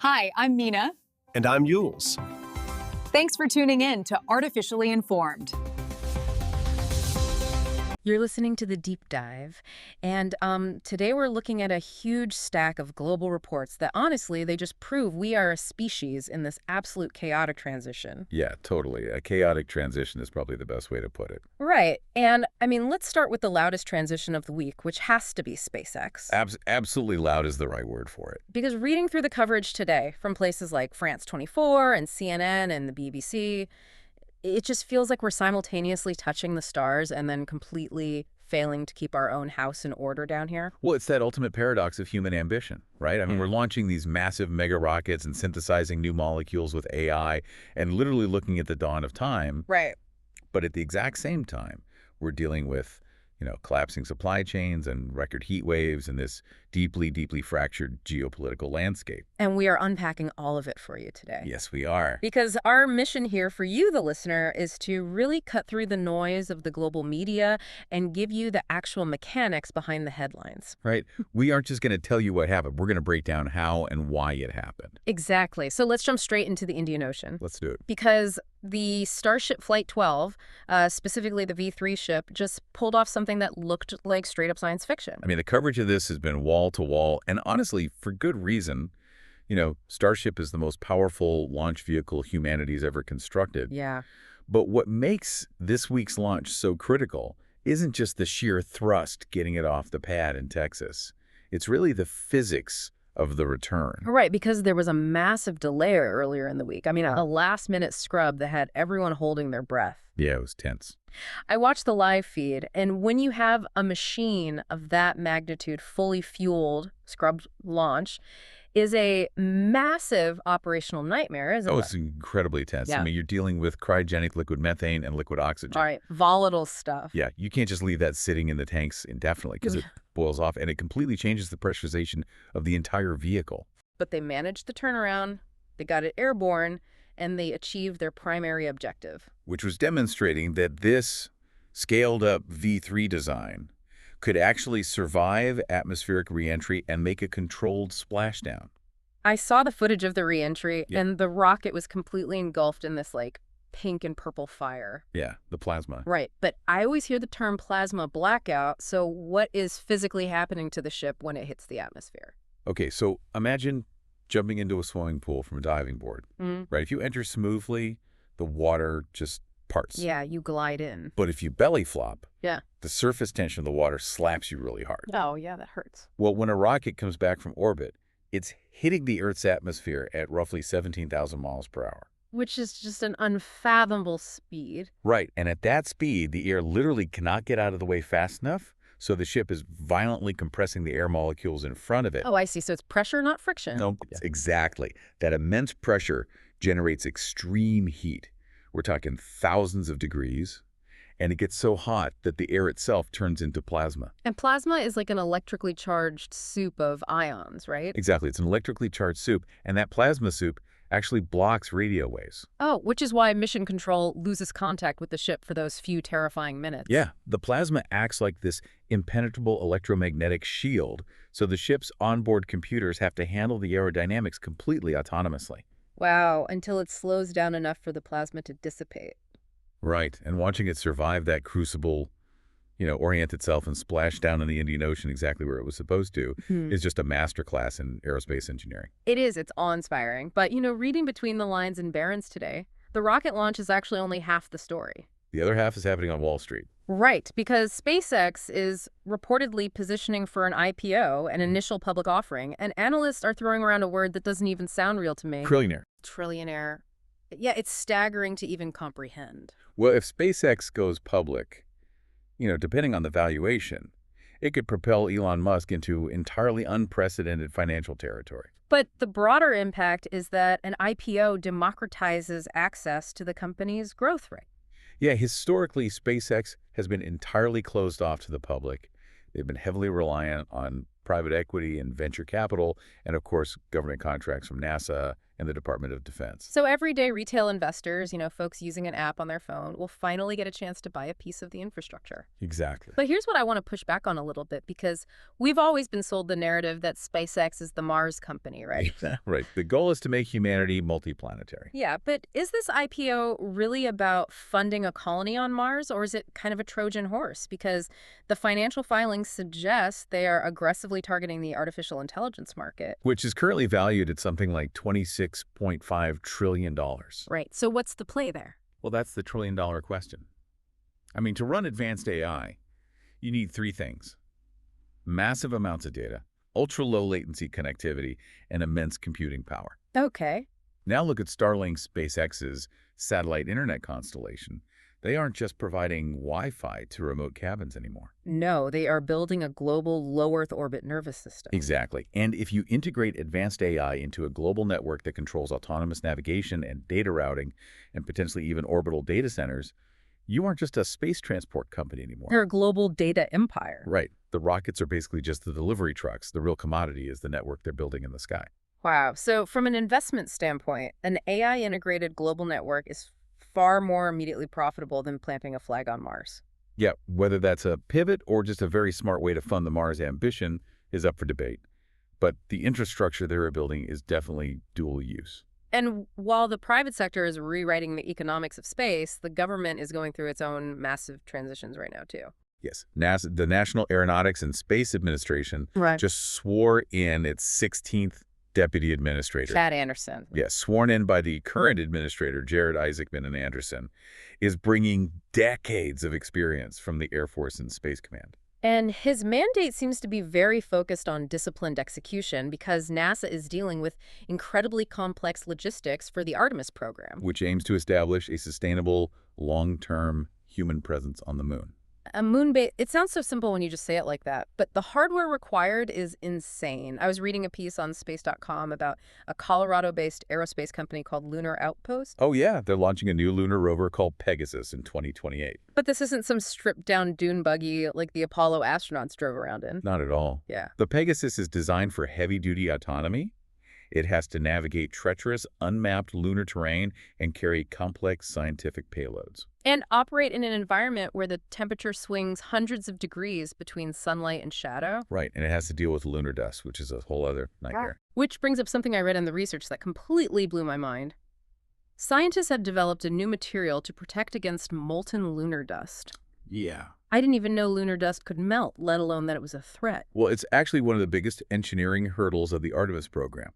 Hi, I'm Mina. And I'm Yules. Thanks for tuning in to Artificially Informed. You're listening to The Deep Dive, and today we're looking at a huge stack of global reports that honestly, they just prove we are a species in this absolute chaotic transition. Yeah, totally. A chaotic transition is probably the best way to put it. Right, and I mean, let's start with the loudest transition of the week, which has to be SpaceX. Absolutely loud is the right word for it. Because reading through the coverage today from places like France 24 and CNN and the BBC, it just feels like we're simultaneously touching the stars and then completely failing to keep our own house in order down here. Well, it's that ultimate paradox of human ambition, right? I mean, we're launching these massive mega rockets and synthesizing new molecules with AI and literally looking at the dawn of time. Right. But at the exact same time, we're dealing with, collapsing supply chains and record heat waves and this deeply, deeply fractured geopolitical landscape. And we are unpacking all of it for you today. Yes, we are. Because our mission here for you, the listener, is to really cut through the noise of the global media and give you the actual mechanics behind the headlines. Right. We aren't just going to tell you what happened. We're going to break down how and why it happened. Exactly. So let's jump straight into the Indian Ocean. Let's do it. Because the Starship Flight 12, specifically the V3 ship, just pulled off something that looked like straight-up science fiction. I mean, the coverage of this has been wall-to-wall, and honestly, for good reason. Starship is the most powerful launch vehicle humanity's ever constructed. Yeah. But what makes this week's launch so critical isn't just the sheer thrust getting it off the pad in Texas. It's really the physics of the return. Right, because there was a massive delay earlier in the week. I mean, a last-minute scrub that had everyone holding their breath. Yeah, it was tense. I watched the live feed, and when you have a machine of that magnitude fully fueled, scrubbed launch, is a massive operational nightmare, isn't it? Oh, it's incredibly tense. Yeah. I mean, you're dealing with cryogenic liquid methane and liquid oxygen. All right, volatile stuff. Yeah, you can't just leave that sitting in the tanks indefinitely because it boils off, and it completely changes the pressurization of the entire vehicle. But they managed the turnaround, they got it airborne, and they achieved their primary objective. Which was demonstrating that this scaled-up V3 design could actually survive atmospheric reentry and make a controlled splashdown. I saw the footage of the reentry, Yeah. and the rocket was completely engulfed in this, pink and purple fire. Yeah, the plasma. Right, but I always hear the term plasma blackout, so what is physically happening to the ship when it hits the atmosphere? Okay, so imagine jumping into a swimming pool from a diving board, Mm. right? If you enter smoothly, the water just parts. Yeah, you glide in. But if you belly flop, Yeah. the surface tension of the water slaps you really hard. Oh, yeah, that hurts. Well, when a rocket comes back from orbit, it's hitting the Earth's atmosphere at roughly 17,000 miles per hour. Which is just an unfathomable speed. Right, and at that speed, the air literally cannot get out of the way fast enough, so the ship is violently compressing the air molecules in front of it. Oh, I see. So it's pressure, not friction. No, exactly. That immense pressure generates extreme heat. We're talking thousands of degrees, and it gets so hot that the air itself turns into plasma. And plasma is like an electrically charged soup of ions, right? Exactly. It's an electrically charged soup, and that plasma soup actually blocks radio waves. Oh, which is why mission control loses contact with the ship for those few terrifying minutes. Yeah, the plasma acts like this impenetrable electromagnetic shield, so the ship's onboard computers have to handle the aerodynamics completely autonomously. Wow, until it slows down enough for the plasma to dissipate. Right, and watching it survive that crucible, orient itself and splash down in the Indian Ocean exactly where it was supposed to, is just a masterclass in aerospace engineering. It is, it's awe-inspiring. But, reading between the lines in Barron's today, the rocket launch is actually only half the story. The other half is happening on Wall Street. Right, because SpaceX is reportedly positioning for an IPO, an initial public offering, and analysts are throwing around a word that doesn't even sound real to me. Trillionaire. Trillionaire. Yeah, it's staggering to even comprehend. Well, if SpaceX goes public, depending on the valuation, it could propel Elon Musk into entirely unprecedented financial territory. But the broader impact is that an IPO democratizes access to the company's growth rate. Yeah, historically, SpaceX has been entirely closed off to the public. They've been heavily reliant on private equity and venture capital, and of course, government contracts from NASA and the Department of Defense. So everyday retail investors, folks using an app on their phone, will finally get a chance to buy a piece of the infrastructure. Exactly. But here's what I want to push back on a little bit, because we've always been sold the narrative that SpaceX is the Mars company, right? Right. The goal is to make humanity multiplanetary. Yeah, but is this IPO really about funding a colony on Mars, or is it kind of a Trojan horse? Because the financial filings suggest they are aggressively targeting the artificial intelligence market. Which is currently valued at something like $26.5 trillion. Right. So what's the play there? Well, that's the trillion-dollar question. I mean, to run advanced AI, you need three things: massive amounts of data, ultra-low latency connectivity, and immense computing power. Okay. Now look at Starlink SpaceX's satellite internet constellation. They aren't just providing Wi-Fi to remote cabins anymore. No, they are building a global low Earth orbit nervous system. Exactly. And if you integrate advanced AI into a global network that controls autonomous navigation and data routing, and potentially even orbital data centers, you aren't just a space transport company anymore. They're a global data empire. Right. The rockets are basically just the delivery trucks. The real commodity is the network they're building in the sky. Wow. So from an investment standpoint, an AI-integrated global network is far more immediately profitable than planting a flag on Mars. Yeah, whether that's a pivot or just a very smart way to fund the Mars ambition is up for debate. But the infrastructure they're building is definitely dual use. And while the private sector is rewriting the economics of space, the government is going through its own massive transitions right now, too. Yes, NASA, the National Aeronautics and Space Administration just swore in its 16th deputy administrator. Chad Anderson. Yes, sworn in by the current administrator, Jared Isaacman and Anderson, is bringing decades of experience from the Air Force and Space Command. And his mandate seems to be very focused on disciplined execution, because NASA is dealing with incredibly complex logistics for the Artemis program, which aims to establish a sustainable, long-term human presence on the moon. A moon base, it sounds so simple when you just say it like that, but the hardware required is insane. I was reading a piece on space.com about a Colorado-based aerospace company called Lunar Outpost. Oh yeah, they're launching a new lunar rover called Pegasus in 2028. But this isn't some stripped-down dune buggy like the Apollo astronauts drove around in. Not at all. Yeah. The Pegasus is designed for heavy-duty autonomy. It has to navigate treacherous, unmapped lunar terrain and carry complex scientific payloads. And operate in an environment where the temperature swings hundreds of degrees between sunlight and shadow. Right, and it has to deal with lunar dust, which is a whole other nightmare. Which brings up something I read in the research that completely blew my mind. Scientists have developed a new material to protect against molten lunar dust. Yeah. I didn't even know lunar dust could melt, let alone that it was a threat. Well, it's actually one of the biggest engineering hurdles of the Artemis program.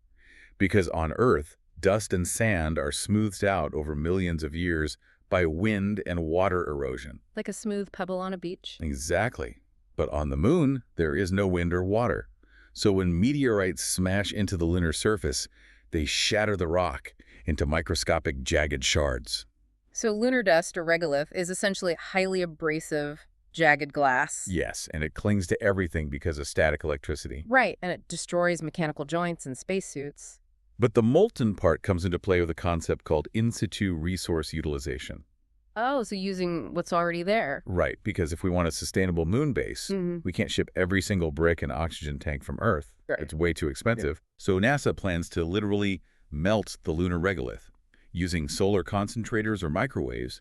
Because on Earth, dust and sand are smoothed out over millions of years by wind and water erosion. Like a smooth pebble on a beach? Exactly. But on the moon, there is no wind or water. So when meteorites smash into the lunar surface, they shatter the rock into microscopic jagged shards. So lunar dust, or regolith, is essentially highly abrasive, jagged glass. Yes, and it clings to everything because of static electricity. Right, and it destroys mechanical joints and spacesuits. But the molten part comes into play with a concept called in situ resource utilization. Oh, so using what's already there. Right, because if we want a sustainable moon base, we can't ship every single brick and oxygen tank from Earth. Right. It's way too expensive. Yeah. So NASA plans to literally melt the lunar regolith using solar concentrators or microwaves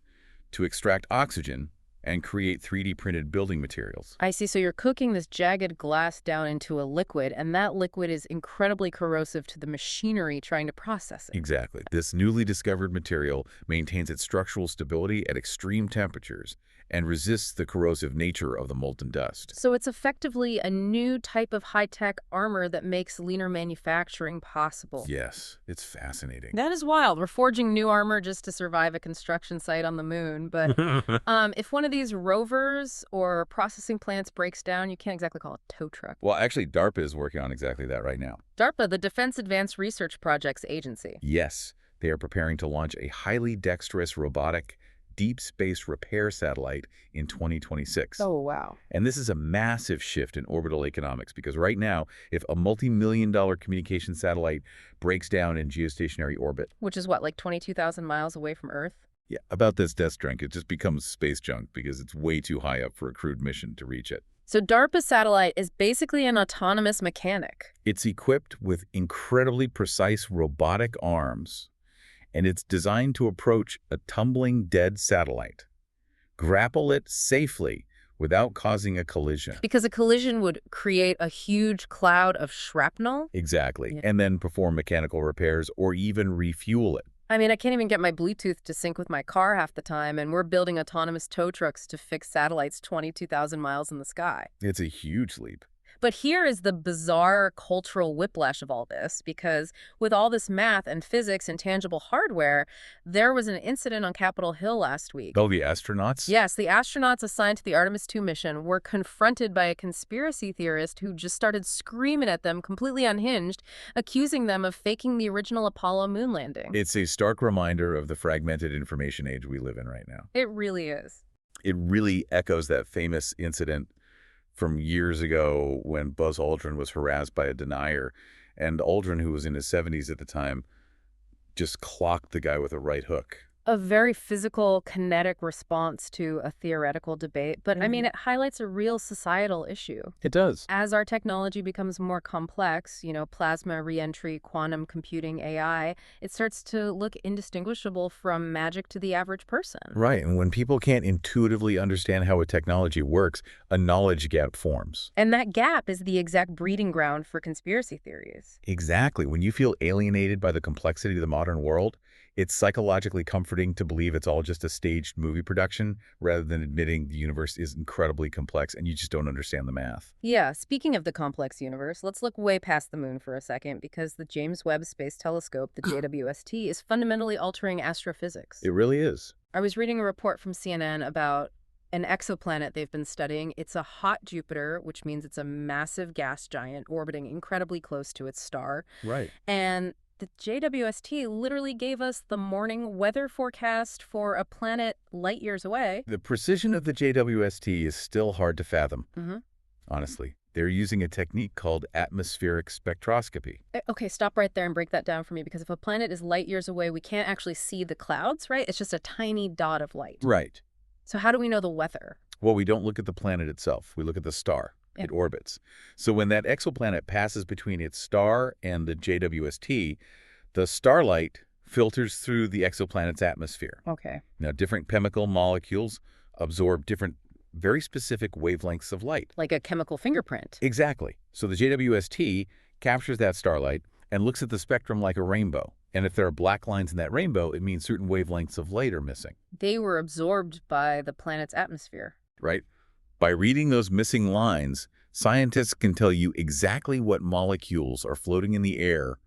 to extract oxygen and create 3D printed building materials. I see. So you're cooking this jagged glass down into a liquid, and that liquid is incredibly corrosive to the machinery trying to process it. Exactly. This newly discovered material maintains its structural stability at extreme temperatures and resists the corrosive nature of the molten dust. So it's effectively a new type of high-tech armor that makes leaner manufacturing possible. Yes, it's fascinating. That is wild. We're forging new armor just to survive a construction site on the moon. But if one of these rovers or processing plants breaks down, you can't exactly call it a tow truck. Well, actually, DARPA is working on exactly that right now. DARPA, the Defense Advanced Research Projects Agency. Yes, they are preparing to launch a highly dexterous robotic deep space repair satellite in 2026. Oh, wow. And this is a massive shift in orbital economics, because right now, if a multi-million-dollar communication satellite breaks down in geostationary orbit, which is what, like 22,000 miles away from Earth? Yeah, about this desk junk, it just becomes space junk because it's way too high up for a crewed mission to reach it. So DARPA satellite is basically an autonomous mechanic. It's equipped with incredibly precise robotic arms, and it's designed to approach a tumbling dead satellite, grapple it safely without causing a collision. Because a collision would create a huge cloud of shrapnel? Exactly. Yeah. And then perform mechanical repairs or even refuel it. I mean, I can't even get my Bluetooth to sync with my car half the time, and we're building autonomous tow trucks to fix satellites 22,000 miles in the sky. It's a huge leap. But here is the bizarre cultural whiplash of all this, because with all this math and physics and tangible hardware, there was an incident on Capitol Hill last week. Oh, the astronauts? Yes, the astronauts assigned to the Artemis II mission were confronted by a conspiracy theorist who just started screaming at them, completely unhinged, accusing them of faking the original Apollo moon landing. It's a stark reminder of the fragmented information age we live in right now. It really is. It really echoes that famous incident from years ago when Buzz Aldrin was harassed by a denier, and Aldrin, who was in his 70s at the time, just clocked the guy with a right hook. A very physical, kinetic response to a theoretical debate, but I mean, it highlights a real societal issue. It does. As our technology becomes more complex, plasma, reentry, quantum computing, AI, it starts to look indistinguishable from magic to the average person. Right, and when people can't intuitively understand how a technology works, a knowledge gap forms. And that gap is the exact breeding ground for conspiracy theories. Exactly. When you feel alienated by the complexity of the modern world, it's psychologically comforting to believe it's all just a staged movie production rather than admitting the universe is incredibly complex and you just don't understand the math. Yeah, speaking of the complex universe, let's look way past the moon for a second, because the James Webb Space Telescope, the JWST, is fundamentally altering astrophysics. It really is. I was reading a report from CNN about an exoplanet they've been studying. It's a hot Jupiter, which means it's a massive gas giant orbiting incredibly close to its star. Right. And the JWST literally gave us the morning weather forecast for a planet light years away. The precision of the JWST is still hard to fathom, honestly. They're using a technique called atmospheric spectroscopy. Okay, stop right there and break that down for me, because if a planet is light years away, we can't actually see the clouds, right? It's just a tiny dot of light. Right. So how do we know the weather? Well, we don't look at the planet itself. We look at the star. Yeah. It orbits. So when that exoplanet passes between its star and the JWST, the starlight filters through the exoplanet's atmosphere. Okay. Now, different chemical molecules absorb different, very specific wavelengths of light. Like a chemical fingerprint. Exactly. So the JWST captures that starlight and looks at the spectrum like a rainbow. And if there are black lines in that rainbow, it means certain wavelengths of light are missing. They were absorbed by the planet's atmosphere. Right? By reading those missing lines, scientists can tell you exactly what molecules are floating in the air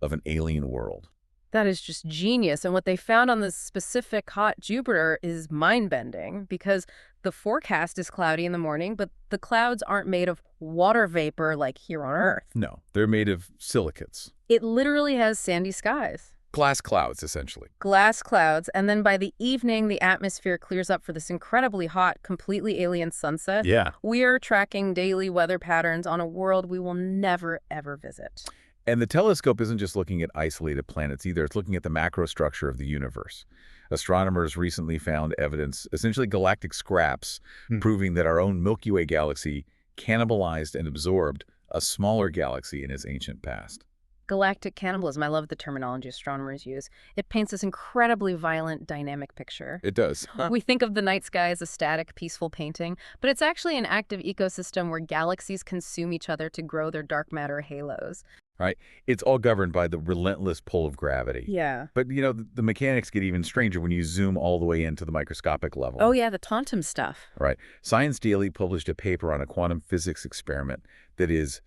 of an alien world. That is just genius. And what they found on this specific hot Jupiter is mind-bending, because the forecast is cloudy in the morning, but the clouds aren't made of water vapor like here on Earth. No, they're made of silicates. It literally has sandy skies. Glass clouds, essentially. Glass clouds, and then by the evening, the atmosphere clears up for this incredibly hot, completely alien sunset. Yeah. We are tracking daily weather patterns on a world we will never, ever visit. And the telescope isn't just looking at isolated planets either. It's looking at the macrostructure of the universe. Astronomers recently found evidence, essentially galactic scraps, proving that our own Milky Way galaxy cannibalized and absorbed a smaller galaxy in its ancient past. Galactic cannibalism, I love the terminology astronomers use. It paints this incredibly violent, dynamic picture. It does. We think of the night sky as a static, peaceful painting, but it's actually an active ecosystem where galaxies consume each other to grow their dark matter halos. Right? It's all governed by the relentless pull of gravity. Yeah. But, the mechanics get even stranger when you zoom all the way into the microscopic level. Oh, yeah, the Tauntum stuff. Right. Science Daily published a paper on a quantum physics experiment that is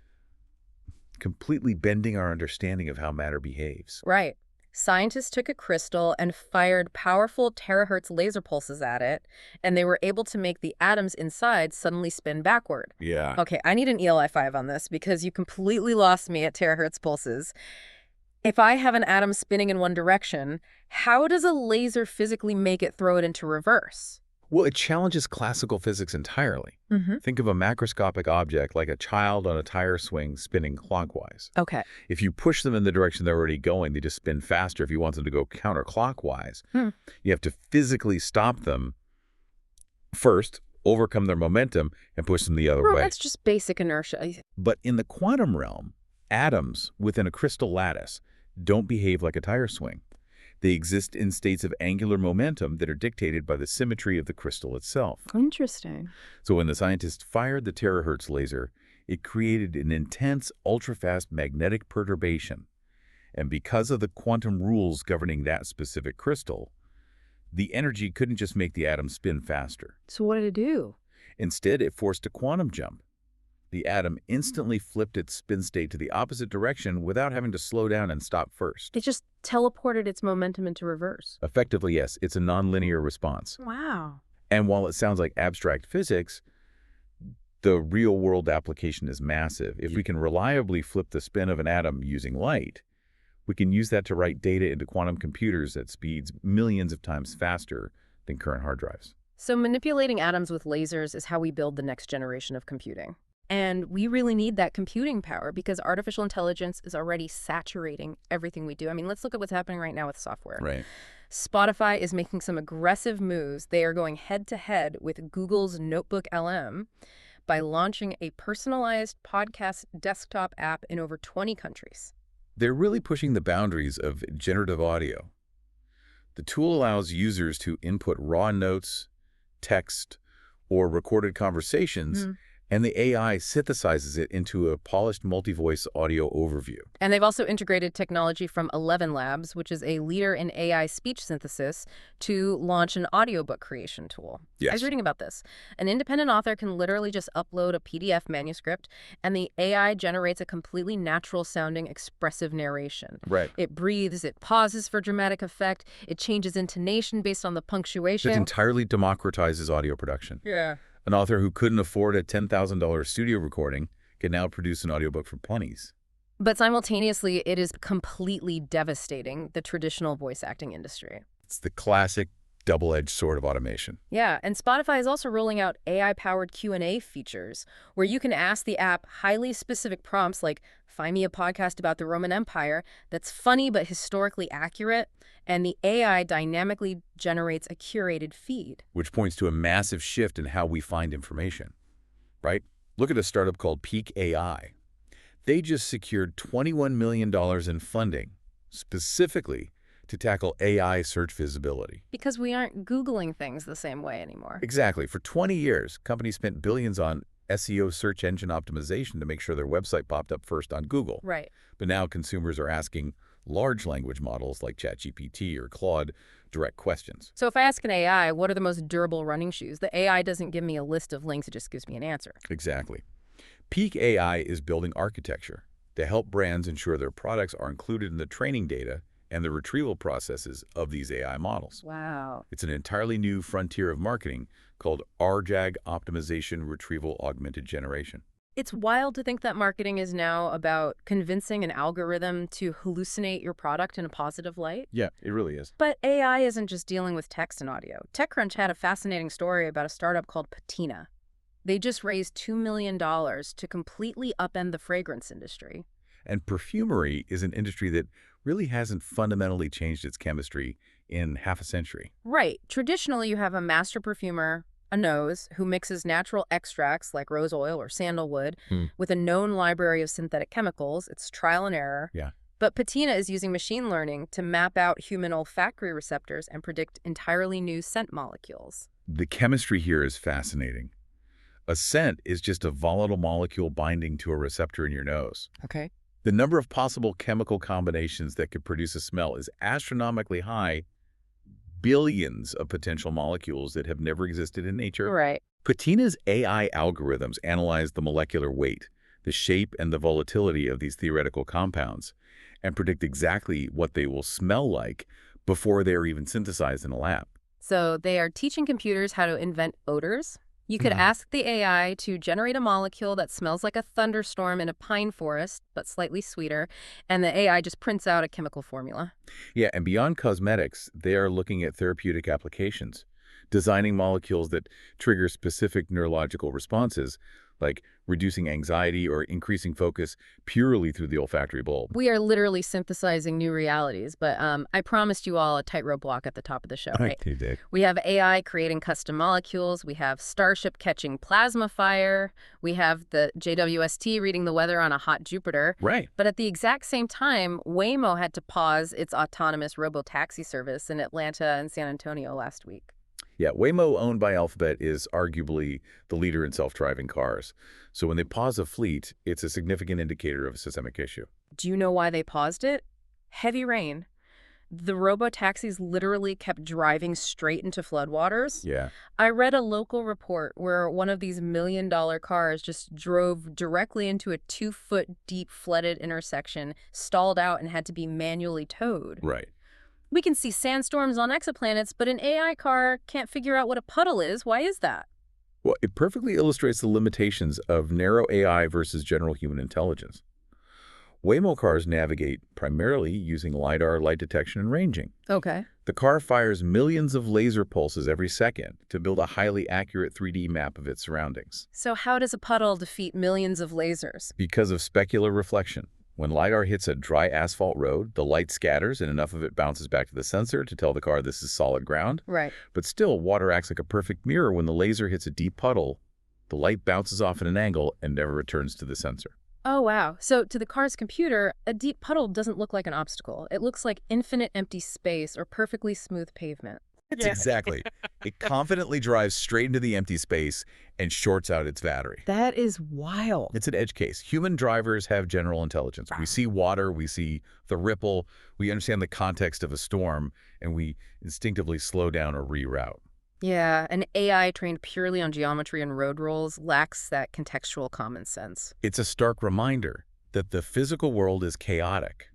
completely bending our understanding of how matter behaves. Right. Scientists took a crystal and fired powerful terahertz laser pulses at it, and they were able to make the atoms inside suddenly spin backward. Yeah. Okay, I need an ELI 5 on this, because you completely lost me at terahertz pulses. If I have an atom spinning in one direction, how does a laser physically make it throw it into reverse? Well, it challenges classical physics entirely. Think of a macroscopic object like a child on a tire swing spinning clockwise. Okay. If you push them in the direction they're already going, they just spin faster. If you want them to go counterclockwise, you have to physically stop them first, overcome their momentum, and push them the other way. That's just basic inertia. But in the quantum realm, atoms within a crystal lattice don't behave like a tire swing. They exist in states of angular momentum that are dictated by the symmetry of the crystal itself. Interesting. So when the scientists fired the terahertz laser, it created an intense, ultra-fast magnetic perturbation. And because of the quantum rules governing that specific crystal, the energy couldn't just make the atom spin faster. So what did it do? Instead, it forced a quantum jump. The atom instantly flipped its spin state to the opposite direction without having to slow down and stop first. It just teleported its momentum into reverse. Effectively, yes, it's a nonlinear response. Wow. And while it sounds like abstract physics, the real-world application is massive. If we can reliably flip the spin of an atom using light, we can use that to write data into quantum computers at speeds millions of times faster than current hard drives. So manipulating atoms with lasers is how we build the next generation of computing. And we really need that computing power because artificial intelligence is already saturating everything we do. I mean, let's look at what's happening right now with software. Right. Spotify is making some aggressive moves. They are going head-to-head with Google's Notebook LM by launching a personalized podcast desktop app in over 20 countries. They're really pushing the boundaries of generative audio. The tool allows users to input raw notes, text, or recorded conversations, and the AI synthesizes it into a polished multi-voice audio overview. And they've also integrated technology from 11 Labs, which is a leader in AI speech synthesis, to launch an audiobook creation tool. Yes. I was reading about this. An independent author can literally just upload a PDF manuscript, and the AI generates a completely natural-sounding, expressive narration. Right. It breathes, it pauses for dramatic effect, it changes intonation based on the punctuation. It entirely democratizes audio production. Yeah. An author who couldn't afford a $10,000 studio recording can now produce an audiobook for pennies. But simultaneously, it is completely devastating the traditional voice acting industry. It's the classic double-edged sword of automation. Yeah, and Spotify is also rolling out AI-powered Q&A features where you can ask the app highly specific prompts like, find me a podcast about the Roman Empire that's funny but historically accurate, and the AI dynamically generates a curated feed. Which points to a massive shift in how we find information, right? Look at a startup called Peak AI. They just secured $21 million in funding, specifically to tackle AI search visibility. Because we aren't Googling things the same way anymore. Exactly. For 20 years, companies spent billions on SEO search engine optimization to make sure their website popped up first on Google. Right. But now consumers are asking large language models like ChatGPT or Claude direct questions. So if I ask an AI, what are the most durable running shoes? The AI doesn't give me a list of links, it just gives me an answer. Exactly. Peak AI is building architecture to help brands ensure their products are included in the training data and the retrieval processes of these AI models. Wow. It's an entirely new frontier of marketing called RJAG Optimization Retrieval Augmented Generation. It's wild to think that marketing is now about convincing an algorithm to hallucinate your product in a positive light. Yeah, it really is. But AI isn't just dealing with text and audio. TechCrunch had a fascinating story about a startup called Patina. They just raised $2 million to completely upend the fragrance industry. And perfumery is an industry that really hasn't fundamentally changed its chemistry in half a century. Right. Traditionally, you have a master perfumer, a nose, who mixes natural extracts like rose oil or sandalwood with a known library of synthetic chemicals. It's trial and error. Yeah. But Patina is using machine learning to map out human olfactory receptors and predict entirely new scent molecules. The chemistry here is fascinating. A scent is just a volatile molecule binding to a receptor in your nose. Okay. The number of possible chemical combinations that could produce a smell is astronomically high. Billions of potential molecules that have never existed in nature. Right. Patina's AI algorithms analyze the molecular weight, the shape, and the volatility of these theoretical compounds and predict exactly what they will smell like before they are even synthesized in a lab. So they are teaching computers how to invent odors. You could ask the AI to generate a molecule that smells like a thunderstorm in a pine forest, but slightly sweeter, and the AI just prints out a chemical formula. Yeah, and beyond cosmetics, they are looking at therapeutic applications, designing molecules that trigger specific neurological responses, like reducing anxiety or increasing focus purely through the olfactory bulb. We are literally synthesizing new realities, but I promised you all a tightrope walk at the top of the show, right? You did. We have AI creating custom molecules. We have Starship catching plasma fire. We have the JWST reading the weather on a hot Jupiter. Right. But at the exact same time, Waymo had to pause its autonomous robo-taxi service in Atlanta and San Antonio last week. Yeah, Waymo, owned by Alphabet, is arguably the leader in self-driving cars. So when they pause a fleet, it's a significant indicator of a systemic issue. Do you know why they paused it? Heavy rain. The robo-taxis literally kept driving straight into floodwaters. Yeah. I read a local report where one of these million-dollar cars just drove directly into a 2-foot-deep flooded intersection, stalled out, and had to be manually towed. Right. We can see sandstorms on exoplanets, but an AI car can't figure out what a puddle is. Why is that? Well, it perfectly illustrates the limitations of narrow AI versus general human intelligence. Waymo cars navigate primarily using LiDAR, light detection, and ranging. Okay. The car fires millions of laser pulses every second to build a highly accurate 3D map of its surroundings. So how does a puddle defeat millions of lasers? Because of specular reflection. When LiDAR hits a dry asphalt road, the light scatters and enough of it bounces back to the sensor to tell the car this is solid ground. Right. But still, water acts like a perfect mirror. When the laser hits a deep puddle, the light bounces off at an angle and never returns to the sensor. Oh, wow. So to the car's computer, a deep puddle doesn't look like an obstacle. It looks like infinite empty space or perfectly smooth pavement. Exactly. It confidently drives straight into the empty space and shorts out its battery. That is wild. It's an edge case. Human drivers have general intelligence. We see water, we see the ripple, we understand the context of a storm, and we instinctively slow down or reroute. Yeah, an AI trained purely on geometry and road rules lacks that contextual common sense. It's a stark reminder that the physical world is chaotic,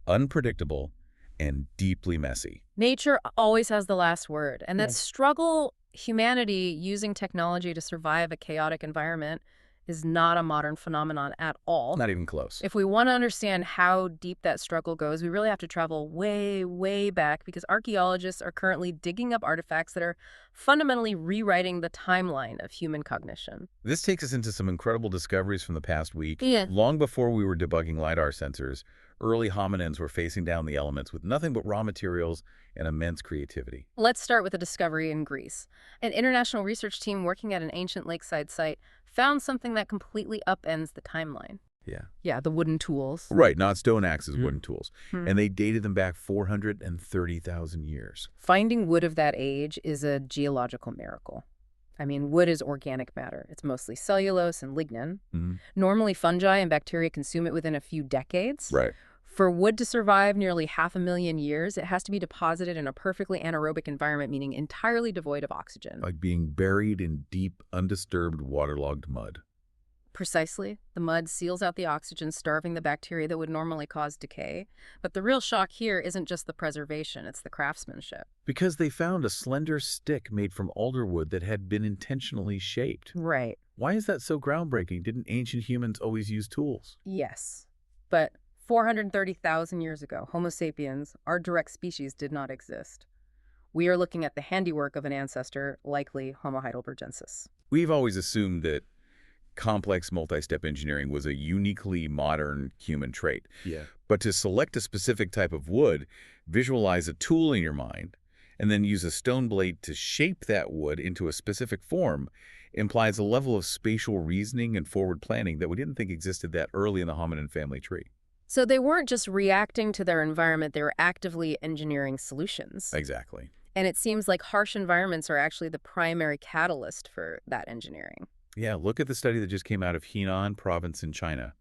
unpredictable, and deeply messy. Nature always has the last word, and that struggle humanity using technology to survive a chaotic environment is not a modern phenomenon at all. Not even close. If we want to understand how deep that struggle goes, we really have to travel way, way back, because archaeologists are currently digging up artifacts that are fundamentally rewriting the timeline of human cognition. This takes us into some incredible discoveries from the past week. Yeah. Long before we were debugging LiDAR sensors, early hominins were facing down the elements with nothing but raw materials and immense creativity. Let's start with a discovery in Greece. An international research team working at an ancient lakeside site found something that completely upends the timeline. Yeah. Yeah, the wooden tools. Right, not stone axes, wooden tools. Hmm. And they dated them back 430,000 years. Finding wood of that age is a geological miracle. I mean, wood is organic matter. It's mostly cellulose and lignin. Mm-hmm. Normally, fungi and bacteria consume it within a few decades. Right. For wood to survive nearly 500,000 years, it has to be deposited in a perfectly anaerobic environment, meaning entirely devoid of oxygen. Like being buried in deep, undisturbed, waterlogged mud. Precisely. The mud seals out the oxygen, starving the bacteria that would normally cause decay. But the real shock here isn't just the preservation, it's the craftsmanship. Because they found a slender stick made from alder wood that had been intentionally shaped. Right. Why is that so groundbreaking? Didn't ancient humans always use tools? Yes. But 430,000 years ago, Homo sapiens, our direct species, did not exist. We are looking at the handiwork of an ancestor, likely Homo heidelbergensis. We've always assumed that complex multi-step engineering was a uniquely modern human trait. Yeah. But to select a specific type of wood, visualize a tool in your mind, and then use a stone blade to shape that wood into a specific form implies a level of spatial reasoning and forward planning that we didn't think existed that early in the hominin family tree. So they weren't just reacting to their environment, they were actively engineering solutions. Exactly. And it seems like harsh environments are actually the primary catalyst for that engineering. Yeah, look at the study that just came out of Henan province in China.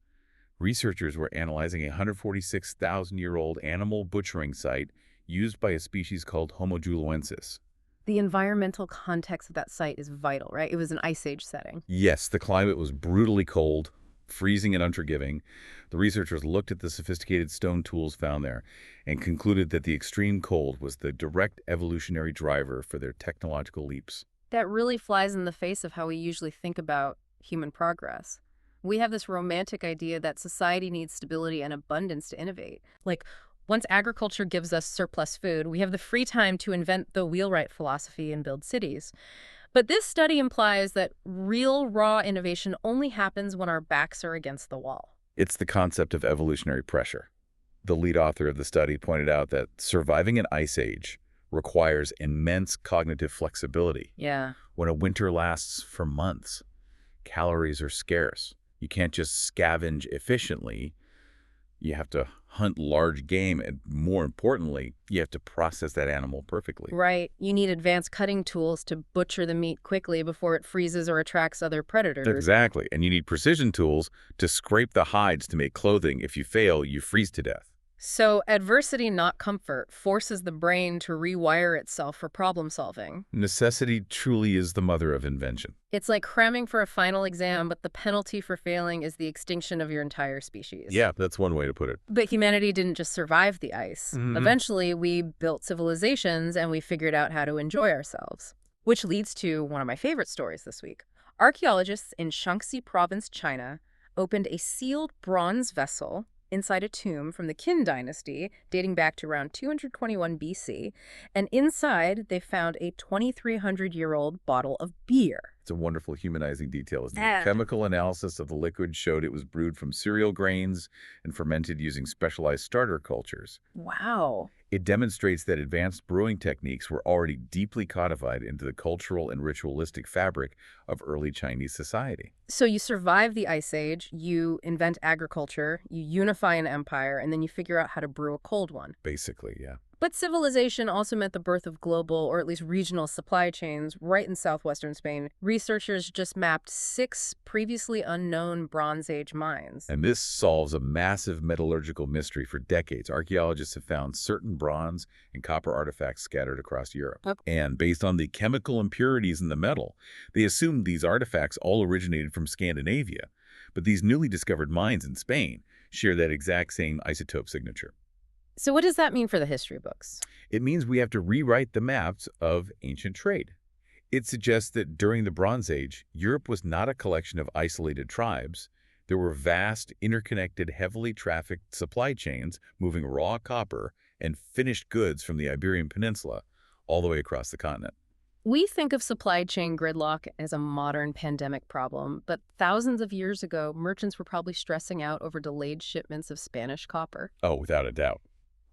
Researchers were analyzing a 146,000-year-old animal butchering site used by a species called Homo juluensis. The environmental context of that site is vital, right? It was an ice age setting. Yes, the climate was brutally cold, freezing and unforgiving. The researchers looked at the sophisticated stone tools found there and concluded that the extreme cold was the direct evolutionary driver for their technological leaps. That really flies in the face of how we usually think about human progress. We have this romantic idea that society needs stability and abundance to innovate. Like, once agriculture gives us surplus food, we have the free time to invent the wheelwright philosophy and build cities. But this study implies that real raw innovation only happens when our backs are against the wall. It's the concept of evolutionary pressure. The lead author of the study pointed out that surviving an ice age requires immense cognitive flexibility. Yeah. When a winter lasts for months, calories are scarce. You can't just scavenge efficiently. You have to hunt large game, and more importantly, you have to process that animal perfectly. Right. You need advanced cutting tools to butcher the meat quickly before it freezes or attracts other predators. Exactly. And you need precision tools to scrape the hides to make clothing. If you fail, you freeze to death. So adversity, not comfort, forces the brain to rewire itself for problem solving. Necessity truly is the mother of invention. It's like cramming for a final exam, but the penalty for failing is the extinction of your entire species. Yeah, that's one way to put it. But humanity didn't just survive the ice. Eventually, we built civilizations and we figured out how to enjoy ourselves. Which leads to one of my favorite stories this week. Archaeologists in Shaanxi province, China, opened a sealed bronze vessel inside a tomb from the Qin dynasty dating back to around 221 BC, and inside they found a 2,300-year-old bottle of beer. It's a wonderful humanizing detail, isn't it? Chemical analysis of the liquid showed it was brewed from cereal grains and fermented using specialized starter cultures. Wow. It demonstrates that advanced brewing techniques were already deeply codified into the cultural and ritualistic fabric of early Chinese society. So you survive the Ice Age, you invent agriculture, you unify an empire, and then you figure out how to brew a cold one. Basically, yeah. But civilization also meant the birth of global, or at least regional, supply chains right in southwestern Spain. Researchers just mapped 6 previously unknown Bronze Age mines. And this solves a massive metallurgical mystery for decades. Archaeologists have found certain bronze and copper artifacts scattered across Europe. And based on the chemical impurities in the metal, they assumed these artifacts all originated from Scandinavia. But these newly discovered mines in Spain share that exact same isotope signature. So what does that mean for the history books? It means we have to rewrite the maps of ancient trade. It suggests that during the Bronze Age, Europe was not a collection of isolated tribes. There were vast, interconnected, heavily trafficked supply chains moving raw copper and finished goods from the Iberian Peninsula all the way across the continent. We think of supply chain gridlock as a modern pandemic problem, but thousands of years ago, merchants were probably stressing out over delayed shipments of Spanish copper. Oh, without a doubt.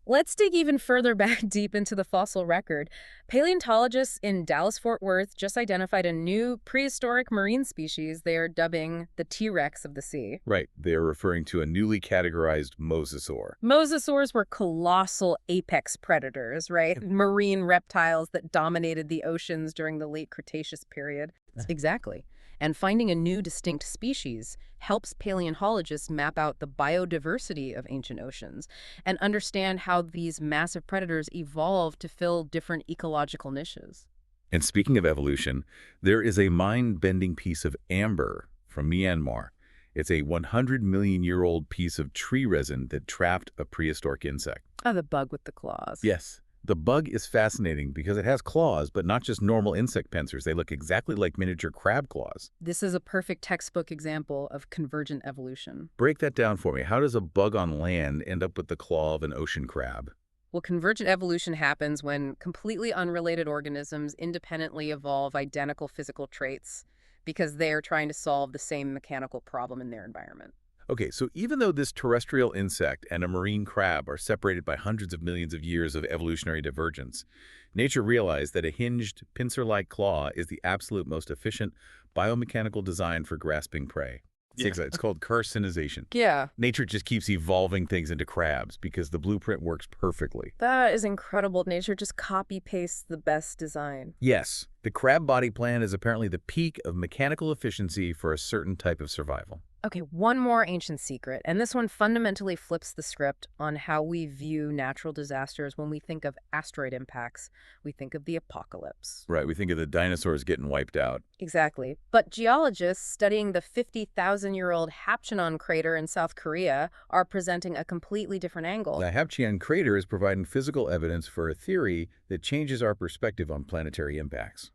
Let's dig even further back deep into the fossil record. Paleontologists in Dallas-Fort Worth just identified a new prehistoric marine species they are dubbing the T-Rex of the sea. Right. They are referring to a newly categorized mosasaur. Mosasaurs were colossal apex predators, right? Marine reptiles that dominated the oceans during the late Cretaceous period. Exactly. And finding a new distinct species helps paleontologists map out the biodiversity of ancient oceans and understand how these massive predators evolved to fill different ecological niches. And speaking of evolution, there is a mind-bending piece of amber from Myanmar. It's a 100-million-year-old piece of tree resin that trapped a prehistoric insect. Oh, the bug with the claws. Yes. The bug is fascinating because it has claws, but not just normal insect pincers. They look exactly like miniature crab claws. This is a perfect textbook example of convergent evolution. Break that down for me. How does a bug on land end up with the claw of an ocean crab? Well, convergent evolution happens when completely unrelated organisms independently evolve identical physical traits because they are trying to solve the same mechanical problem in their environment. Okay, so even though this terrestrial insect and a marine crab are separated by hundreds of millions of years of evolutionary divergence, nature realized that a hinged, pincer-like claw is the absolute most efficient biomechanical design for grasping prey. It's called carcinization. Yeah. Nature just keeps evolving things into crabs because the blueprint works perfectly. That is incredible. Nature just copy-pastes the best design. Yes, the crab body plan is apparently the peak of mechanical efficiency for a certain type of survival. Okay, one more ancient secret, and this one fundamentally flips the script on how we view natural disasters when we think of asteroid impacts. We think of the apocalypse. Right, we think of the dinosaurs getting wiped out. Exactly. But geologists studying the 50,000-year-old Hapcheon crater in South Korea are presenting a completely different angle. The Hapcheon crater is providing physical evidence for a theory that changes our perspective on planetary impacts.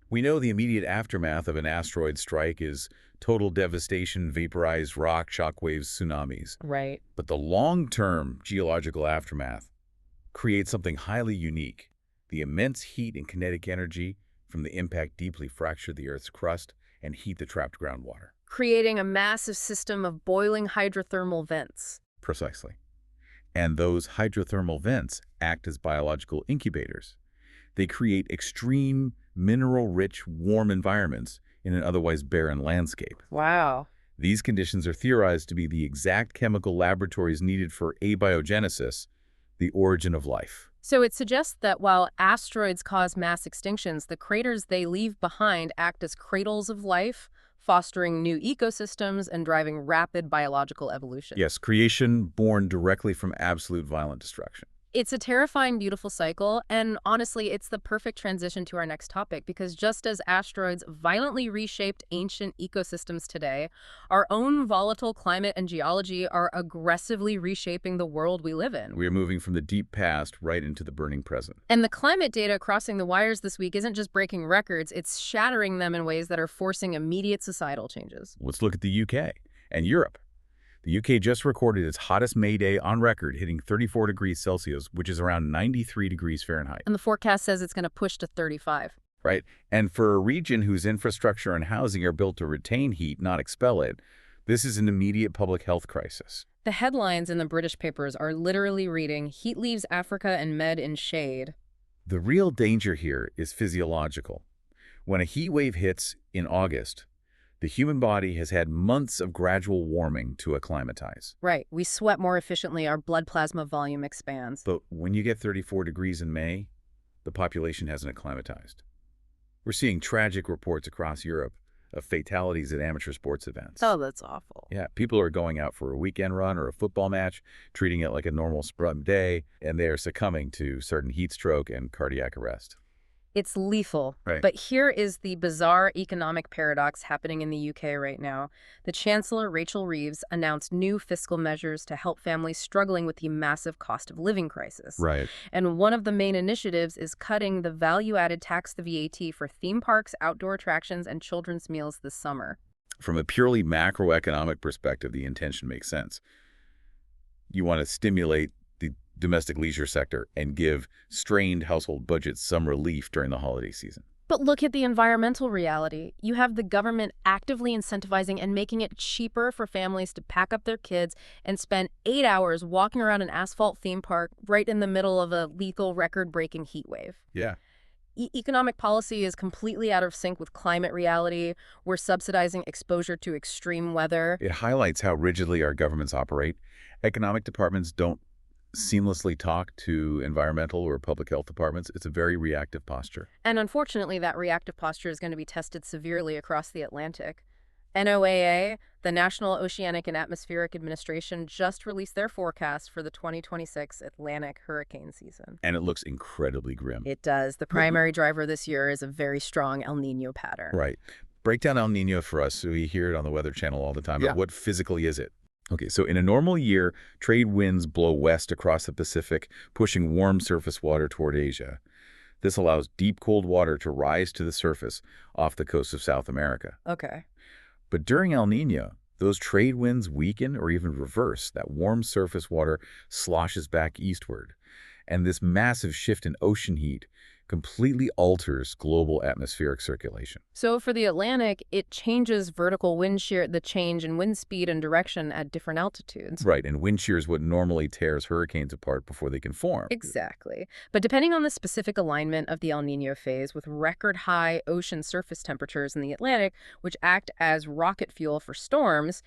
We know the immediate aftermath of an asteroid strike is total devastation, vaporized rock, shockwaves, tsunamis. Right. But the long-term geological aftermath creates something highly unique. The immense heat and kinetic energy from the impact deeply fracture the Earth's crust and heat the trapped groundwater. Creating a massive system of boiling hydrothermal vents. Precisely. And those hydrothermal vents act as biological incubators. They create extreme, mineral-rich, warm environments in an otherwise barren landscape. Wow. These conditions are theorized to be the exact chemical laboratories needed for abiogenesis, the origin of life. So it suggests that while asteroids cause mass extinctions, the craters they leave behind act as cradles of life, fostering new ecosystems and driving rapid biological evolution. Yes, creation born directly from absolute violent destruction. It's a terrifying, beautiful cycle, and honestly, it's the perfect transition to our next topic, because just as asteroids violently reshaped ancient ecosystems today, our own volatile climate and geology are aggressively reshaping the world we live in. We are moving from the deep past right into the burning present. And the climate data crossing the wires this week isn't just breaking records, it's shattering them in ways that are forcing immediate societal changes. Let's look at the UK and Europe. The UK just recorded its hottest May day on record, hitting 34 degrees Celsius, which is around 93 degrees Fahrenheit. And the forecast says it's going to push to 35. Right? And for a region whose infrastructure and housing are built to retain heat, not expel it, this is an immediate public health crisis. The headlines in the British papers are literally reading, "Heat leaves Africa and Med in shade." The real danger here is physiological. When a heat wave hits in August, the human body has had months of gradual warming to acclimatize. Right. We sweat more efficiently, our blood plasma volume expands. But when you get 34 degrees in May, the population hasn't acclimatized. We're seeing tragic reports across Europe of fatalities at amateur sports events. Oh, that's awful. Yeah, people are going out for a weekend run or a football match, treating it like a normal spring day, and they are succumbing to sudden heat stroke and cardiac arrest. It's lethal. Right. But here is the bizarre economic paradox happening in the UK right now. The Chancellor, Rachel Reeves, announced new fiscal measures to help families struggling with the massive cost of living crisis. Right. And one of the main initiatives is cutting the value-added tax, the VAT, for theme parks, outdoor attractions, and children's meals this summer. From a purely macroeconomic perspective, the intention makes sense. You want to stimulate the domestic leisure sector and give strained household budgets some relief during the holiday season. But look at the environmental reality. You have the government actively incentivizing and making it cheaper for families to pack up their kids and spend 8 hours walking around an asphalt theme park right in the middle of a lethal record-breaking heat wave. Yeah. Economic policy is completely out of sync with climate reality. We're subsidizing exposure to extreme weather. It highlights how rigidly our governments operate. Economic departments don't seamlessly talk to environmental or public health departments. It's a very reactive posture. And unfortunately, that reactive posture is going to be tested severely across the Atlantic. NOAA, the National Oceanic and Atmospheric Administration, just released their forecast for the 2026 Atlantic hurricane season. And it looks incredibly grim. It does. The primary driver this year is a very strong El Nino pattern. Right. Break down El Nino for us. So we hear it on the Weather Channel all the time. Yeah. But what physically is it? Okay, so in a normal year, trade winds blow west across the Pacific, pushing warm surface water toward Asia. This allows deep, cold water to rise to the surface off the coast of South America. Okay. But during El Nino, those trade winds weaken or even reverse. That warm surface water sloshes back eastward. And this massive shift in ocean heat completely alters global atmospheric circulation. So for the Atlantic, it changes vertical wind shear, the change in wind speed and direction at different altitudes. Right, and wind shear is what normally tears hurricanes apart before they can form. Exactly. But depending on the specific alignment of the El Nino phase, with record-high ocean surface temperatures in the Atlantic, which act as rocket fuel for storms,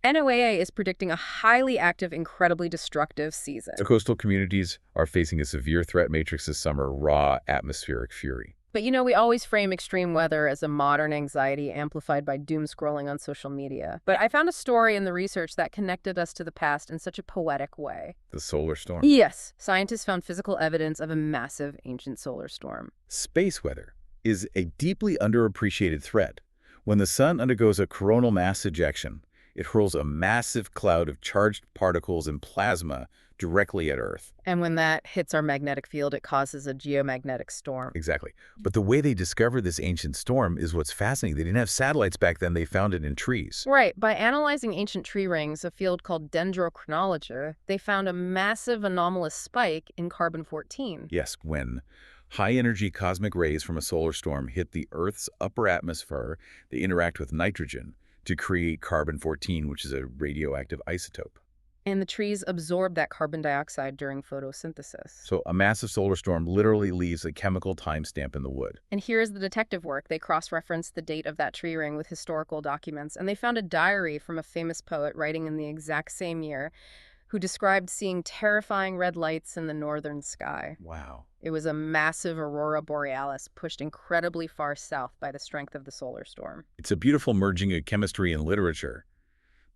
NOAA is predicting a highly active, incredibly destructive season. So coastal communities are facing a severe threat matrix this summer, raw atmospheric fury. But you know, we always frame extreme weather as a modern anxiety amplified by doom scrolling on social media. But I found a story in the research that connected us to the past in such a poetic way. The solar storm. Yes, scientists found physical evidence of a massive ancient solar storm. Space weather is a deeply underappreciated threat. When the sun undergoes a coronal mass ejection, it hurls a massive cloud of charged particles and plasma directly at Earth. And when that hits our magnetic field, it causes a geomagnetic storm. Exactly. But the way they discovered this ancient storm is what's fascinating. They didn't have satellites back then. They found it in trees. Right. By analyzing ancient tree rings, a field called dendrochronology, they found a massive anomalous spike in carbon-14. Yes, when High-energy cosmic rays from a solar storm hit the Earth's upper atmosphere. They interact with nitrogen to create carbon-14, which is a radioactive isotope. And the trees absorb that carbon dioxide during photosynthesis. So a massive solar storm literally leaves a chemical timestamp in the wood. And here's the detective work. They cross-referenced the date of that tree ring with historical documents, and they found a diary from a famous poet writing in the exact same year who described seeing terrifying red lights in the northern sky. Wow. It was a massive aurora borealis pushed incredibly far south by the strength of the solar storm. It's a beautiful merging of chemistry and literature.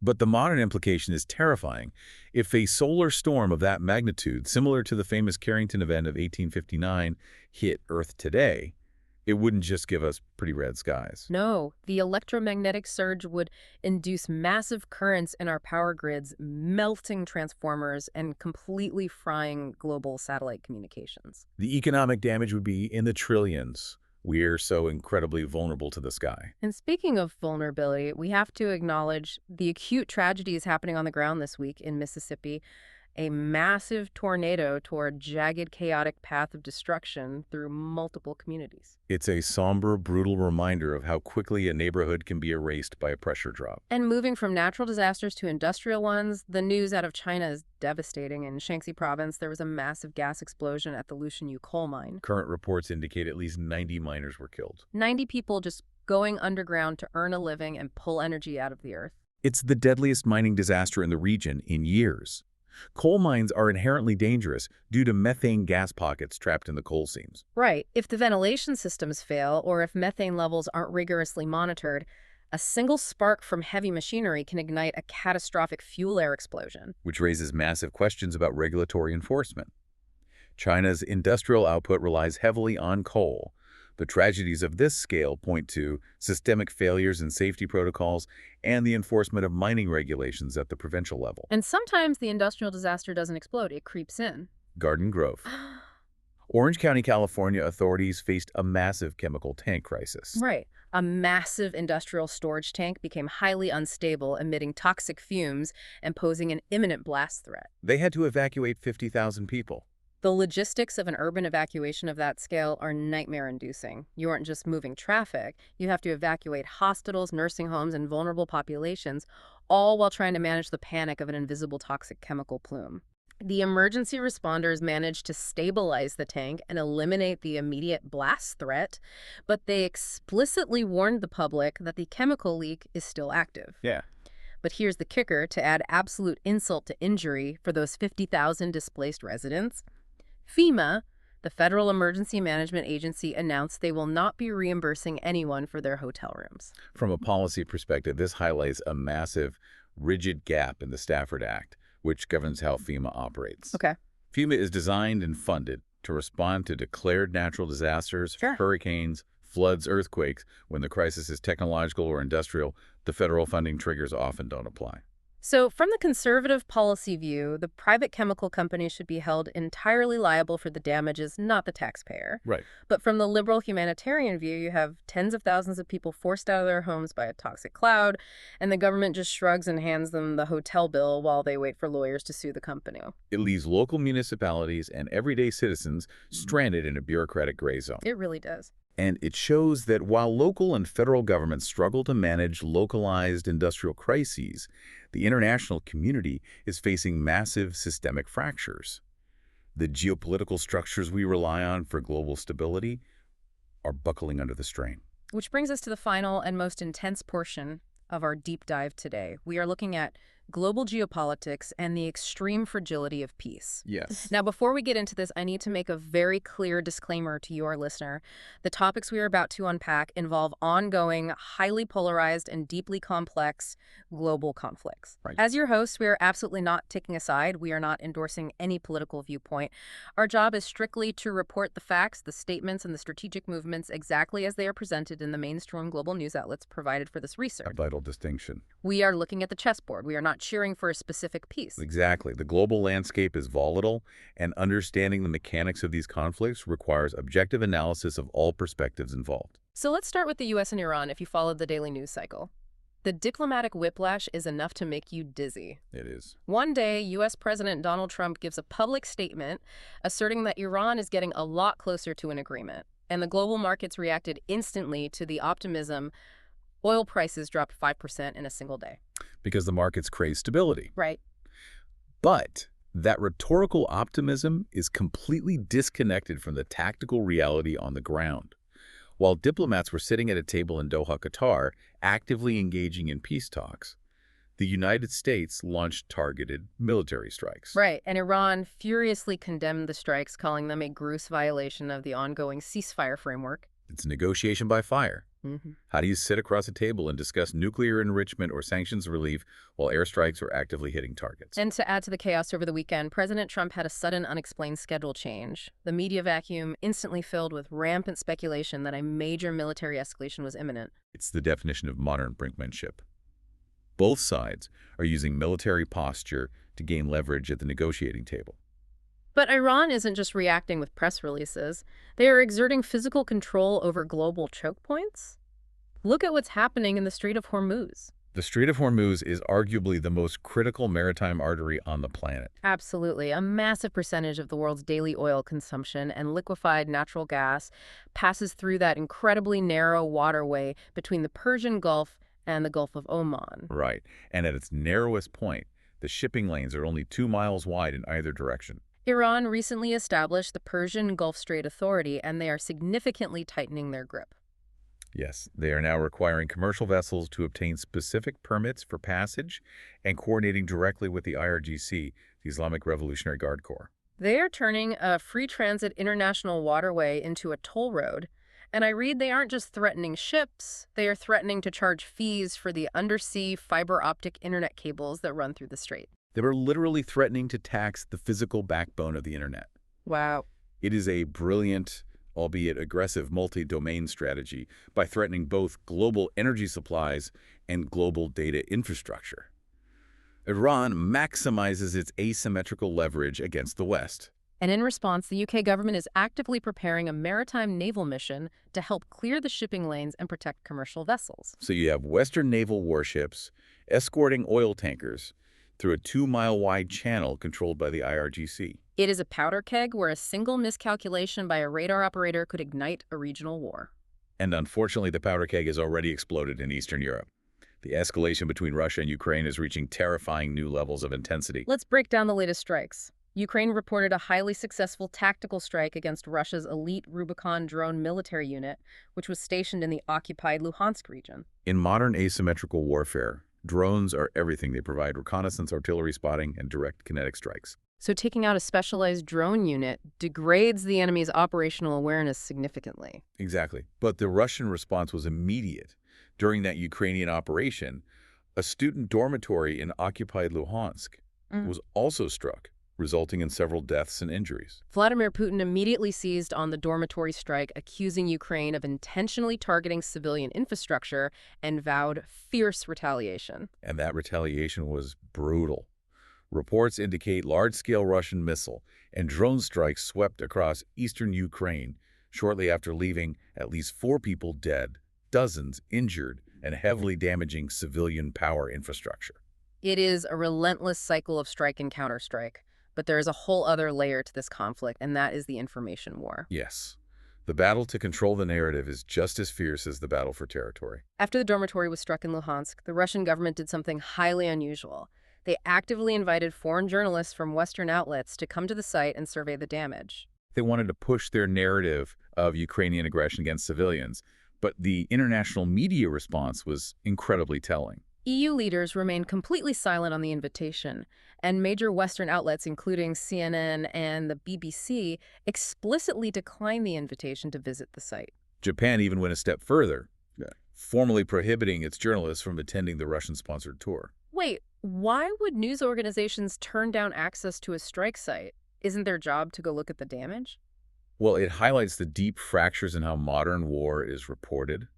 But the modern implication is terrifying. If a solar storm of that magnitude, similar to the famous Carrington event of 1859, hit Earth today, it wouldn't just give us pretty red skies. No, the electromagnetic surge would induce massive currents in our power grids, melting transformers and completely frying global satellite communications. The economic damage would be in the trillions. We're so incredibly vulnerable to the sky. And speaking of vulnerability, we have to acknowledge the acute tragedies happening on the ground this week in Mississippi. A massive tornado tore a jagged, chaotic path of destruction through multiple communities. It's a somber, brutal reminder of how quickly a neighborhood can be erased by a pressure drop. And moving from natural disasters to industrial ones, the news out of China is devastating. In Shaanxi province, there was a massive gas explosion at the Lushanyu coal mine. Current reports indicate at least 90 miners were killed. 90 people just going underground to earn a living and pull energy out of the earth. It's the deadliest mining disaster in the region in years. Coal mines are inherently dangerous due to methane gas pockets trapped in the coal seams. Right. If the ventilation systems fail or if methane levels aren't rigorously monitored, a single spark from heavy machinery can ignite a catastrophic fuel air explosion. Which raises massive questions about regulatory enforcement. China's industrial output relies heavily on coal. The tragedies of this scale point to systemic failures in safety protocols and the enforcement of mining regulations at the provincial level. And sometimes the industrial disaster doesn't explode, it creeps in. Garden Grove. Orange County, California authorities faced a massive chemical tank crisis. Right. A massive industrial storage tank became highly unstable, emitting toxic fumes and posing an imminent blast threat. They had to evacuate 50,000 people. The logistics of an urban evacuation of that scale are nightmare-inducing. You aren't just moving traffic. You have to evacuate hospitals, nursing homes, and vulnerable populations, all while trying to manage the panic of an invisible toxic chemical plume. The emergency responders managed to stabilize the tank and eliminate the immediate blast threat, but they explicitly warned the public that the chemical leak is still active. Yeah. But here's the kicker: to add absolute insult to injury for those 50,000 displaced residents, FEMA, the Federal Emergency Management Agency, announced they will not be reimbursing anyone for their hotel rooms. From a policy perspective, this highlights a massive, rigid gap in the Stafford Act, which governs how FEMA operates. Okay. FEMA is designed and funded to respond to declared natural disasters, Sure. hurricanes, floods, earthquakes. When the crisis is technological or industrial, the federal funding triggers often don't apply. So from the conservative policy view, the private chemical company should be held entirely liable for the damages, not the taxpayer. Right. But from the liberal humanitarian view, you have tens of thousands of people forced out of their homes by a toxic cloud, and the government just shrugs and hands them the hotel bill while they wait for lawyers to sue the company. It leaves local municipalities and everyday citizens stranded in a bureaucratic gray zone. It really does. And it shows that while local and federal governments struggle to manage localized industrial crises, the international community is facing massive systemic fractures. The geopolitical structures we rely on for global stability are buckling under the strain. Which brings us to the final and most intense portion of our deep dive today. We are looking at global geopolitics and the extreme fragility of peace. Yes. Now, before we get into this, I need to make a very clear disclaimer to your listener. The topics we are about to unpack involve ongoing, highly polarized, and deeply complex global conflicts. Right. As your hosts, we are absolutely not taking a side. We are not endorsing any political viewpoint. Our job is strictly to report the facts, the statements, and the strategic movements exactly as they are presented in the mainstream global news outlets provided for this research. A vital distinction. We are looking at the chessboard. We are not cheering for a specific piece. Exactly. The global landscape is volatile, and understanding the mechanics of these conflicts requires objective analysis of all perspectives involved. So let's start with the U.S. and Iran if you followed the daily news cycle. The diplomatic whiplash is enough to make you dizzy. It is. One day, U.S. President Donald Trump gives a public statement asserting that Iran is getting a lot closer to an agreement, and the global markets reacted instantly to the optimism. Oil prices dropped 5% in a single day. Because the markets crave stability. Right. But that rhetorical optimism is completely disconnected from the tactical reality on the ground. While diplomats were sitting at a table in Doha, Qatar, actively engaging in peace talks, the United States launched targeted military strikes. Right, and Iran furiously condemned the strikes, calling them a gross violation of the ongoing ceasefire framework. It's negotiation by fire. Mm-hmm. How do you sit across a table and discuss nuclear enrichment or sanctions relief while airstrikes are actively hitting targets? And to add to the chaos over the weekend, President Trump had a sudden unexplained schedule change. The media vacuum instantly filled with rampant speculation that a major military escalation was imminent. It's the definition of modern brinkmanship. Both sides are using military posture to gain leverage at the negotiating table. But Iran isn't just reacting with press releases. They are exerting physical control over global choke points. Look at what's happening in the Strait of Hormuz. The Strait of Hormuz is arguably the most critical maritime artery on the planet. Absolutely. A massive percentage of the world's daily oil consumption and liquefied natural gas passes through that incredibly narrow waterway between the Persian Gulf and the Gulf of Oman. Right. And at its narrowest point, the shipping lanes are only 2 miles wide in either direction. Iran recently established the Persian Gulf Strait Authority, and they are significantly tightening their grip. Yes, they are now requiring commercial vessels to obtain specific permits for passage and coordinating directly with the IRGC, the Islamic Revolutionary Guard Corps. They are turning a free transit international waterway into a toll road. And I read they aren't just threatening ships, they are threatening to charge fees for the undersea fiber optic internet cables that run through the strait. They were literally threatening to tax the physical backbone of the internet. Wow. It is a brilliant, albeit aggressive, multi-domain strategy by threatening both global energy supplies and global data infrastructure. Iran maximizes its asymmetrical leverage against the West. And in response, the UK government is actively preparing a maritime naval mission to help clear the shipping lanes and protect commercial vessels. So you have Western naval warships escorting oil tankers through a 2-mile-wide channel controlled by the IRGC. It is a powder keg where a single miscalculation by a radar operator could ignite a regional war. And unfortunately, the powder keg has already exploded in Eastern Europe. The escalation between Russia and Ukraine is reaching terrifying new levels of intensity. Let's break down the latest strikes. Ukraine reported a highly successful tactical strike against Russia's elite Rubicon drone military unit, which was stationed in the occupied Luhansk region. In modern asymmetrical warfare, drones are everything. They provide reconnaissance, artillery spotting, and direct kinetic strikes. So taking out a specialized drone unit degrades the enemy's operational awareness significantly. Exactly. But the Russian response was immediate. During that Ukrainian operation, a student dormitory in occupied Luhansk was also struck, resulting in several deaths and injuries. Vladimir Putin immediately seized on the dormitory strike, accusing Ukraine of intentionally targeting civilian infrastructure and vowed fierce retaliation. And that retaliation was brutal. Reports indicate large-scale Russian missile and drone strikes swept across eastern Ukraine shortly after leaving at least 4 people dead, dozens injured, and heavily damaging civilian power infrastructure. It is a relentless cycle of strike and counterstrike. But there is a whole other layer to this conflict, and that is the information war. Yes. The battle to control the narrative is just as fierce as the battle for territory. After the dormitory was struck in Luhansk, the Russian government did something highly unusual. They actively invited foreign journalists from Western outlets to come to the site and survey the damage. They wanted to push their narrative of Ukrainian aggression against civilians, but the international media response was incredibly telling. EU leaders remained completely silent on the invitation, and major Western outlets, including CNN and the BBC, explicitly declined the invitation to visit the site. Japan even went a step further, formally prohibiting its journalists from attending the Russian-sponsored tour. Wait, why would news organizations turn down access to a strike site? Isn't their job to go look at the damage? Well, it highlights the deep fractures in how modern war is reported.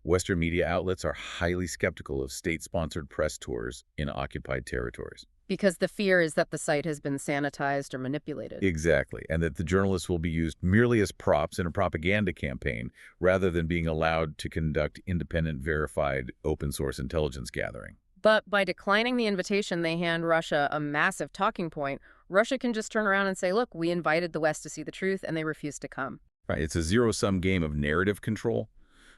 Western media outlets are highly skeptical of state-sponsored press tours in occupied territories. Because the fear is that the site has been sanitized or manipulated. Exactly, and that the journalists will be used merely as props in a propaganda campaign rather than being allowed to conduct independent, verified, open-source intelligence gathering. But by declining the invitation, they hand Russia a massive talking point. Russia can just turn around and say, look, we invited the West to see the truth, and they refused to come. Right, it's a zero-sum game of narrative control.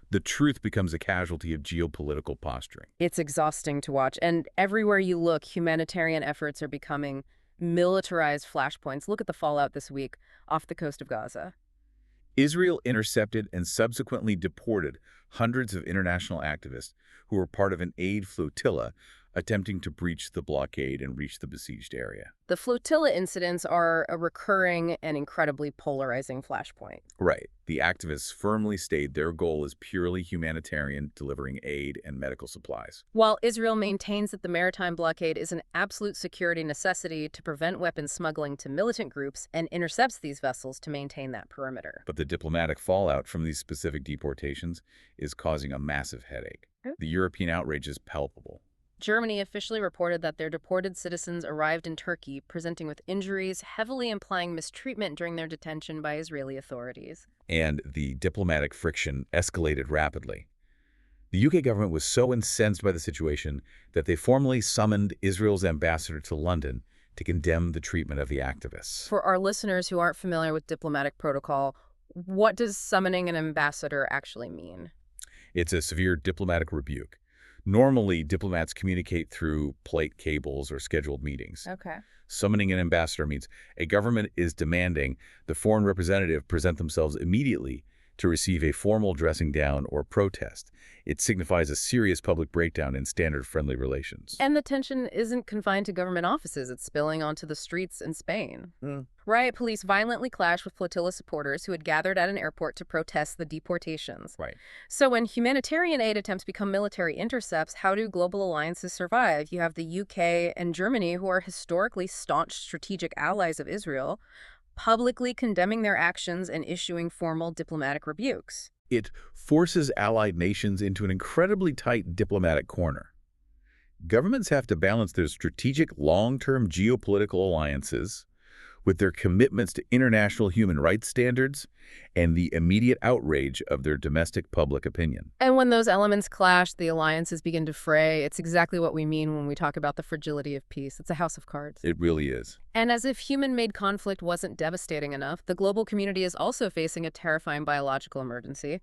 The truth becomes a casualty of geopolitical posturing. It's exhausting to watch, and everywhere you look, humanitarian efforts are becoming militarized flashpoints. Look at the fallout this week off the coast of Gaza. Israel intercepted and subsequently deported hundreds of international activists who were part of an aid flotilla attempting to breach the blockade and reach the besieged area. The flotilla incidents are a recurring and incredibly polarizing flashpoint. Right. The activists firmly stated their goal is purely humanitarian, delivering aid and medical supplies. While Israel maintains that the maritime blockade is an absolute security necessity to prevent weapons smuggling to militant groups and intercepts these vessels to maintain that perimeter. But the diplomatic fallout from these specific deportations is causing a massive headache. The European outrage is palpable. Germany officially reported that their deported citizens arrived in Turkey, presenting with injuries, heavily implying mistreatment during their detention by Israeli authorities. And the diplomatic friction escalated rapidly. The UK government was so incensed by the situation that they formally summoned Israel's ambassador to London to condemn the treatment of the activists. For our listeners who aren't familiar with diplomatic protocol, what does summoning an ambassador actually mean? It's a severe diplomatic rebuke. Normally, diplomats communicate through plate cables or scheduled meetings. Okay. Summoning an ambassador means a government is demanding the foreign representative present themselves immediately to receive a formal dressing down or protest. It signifies a serious public breakdown in standard friendly relations. And the tension isn't confined to government offices. It's spilling onto the streets in Spain. Riot police violently clashed with flotilla supporters who had gathered at an airport to protest the deportations. Right. So when humanitarian aid attempts become military intercepts, how do global alliances survive? You have the UK and Germany, who are historically staunch strategic allies of Israel, publicly condemning their actions and issuing formal diplomatic rebukes. It forces allied nations into an incredibly tight diplomatic corner. Governments have to balance their strategic long-term geopolitical alliances with their commitments to international human rights standards and the immediate outrage of their domestic public opinion. And when those elements clash, the alliances begin to fray. It's exactly what we mean when we talk about the fragility of peace. It's a house of cards. It really is. And as if human-made conflict wasn't devastating enough, the global community is also facing a terrifying biological emergency.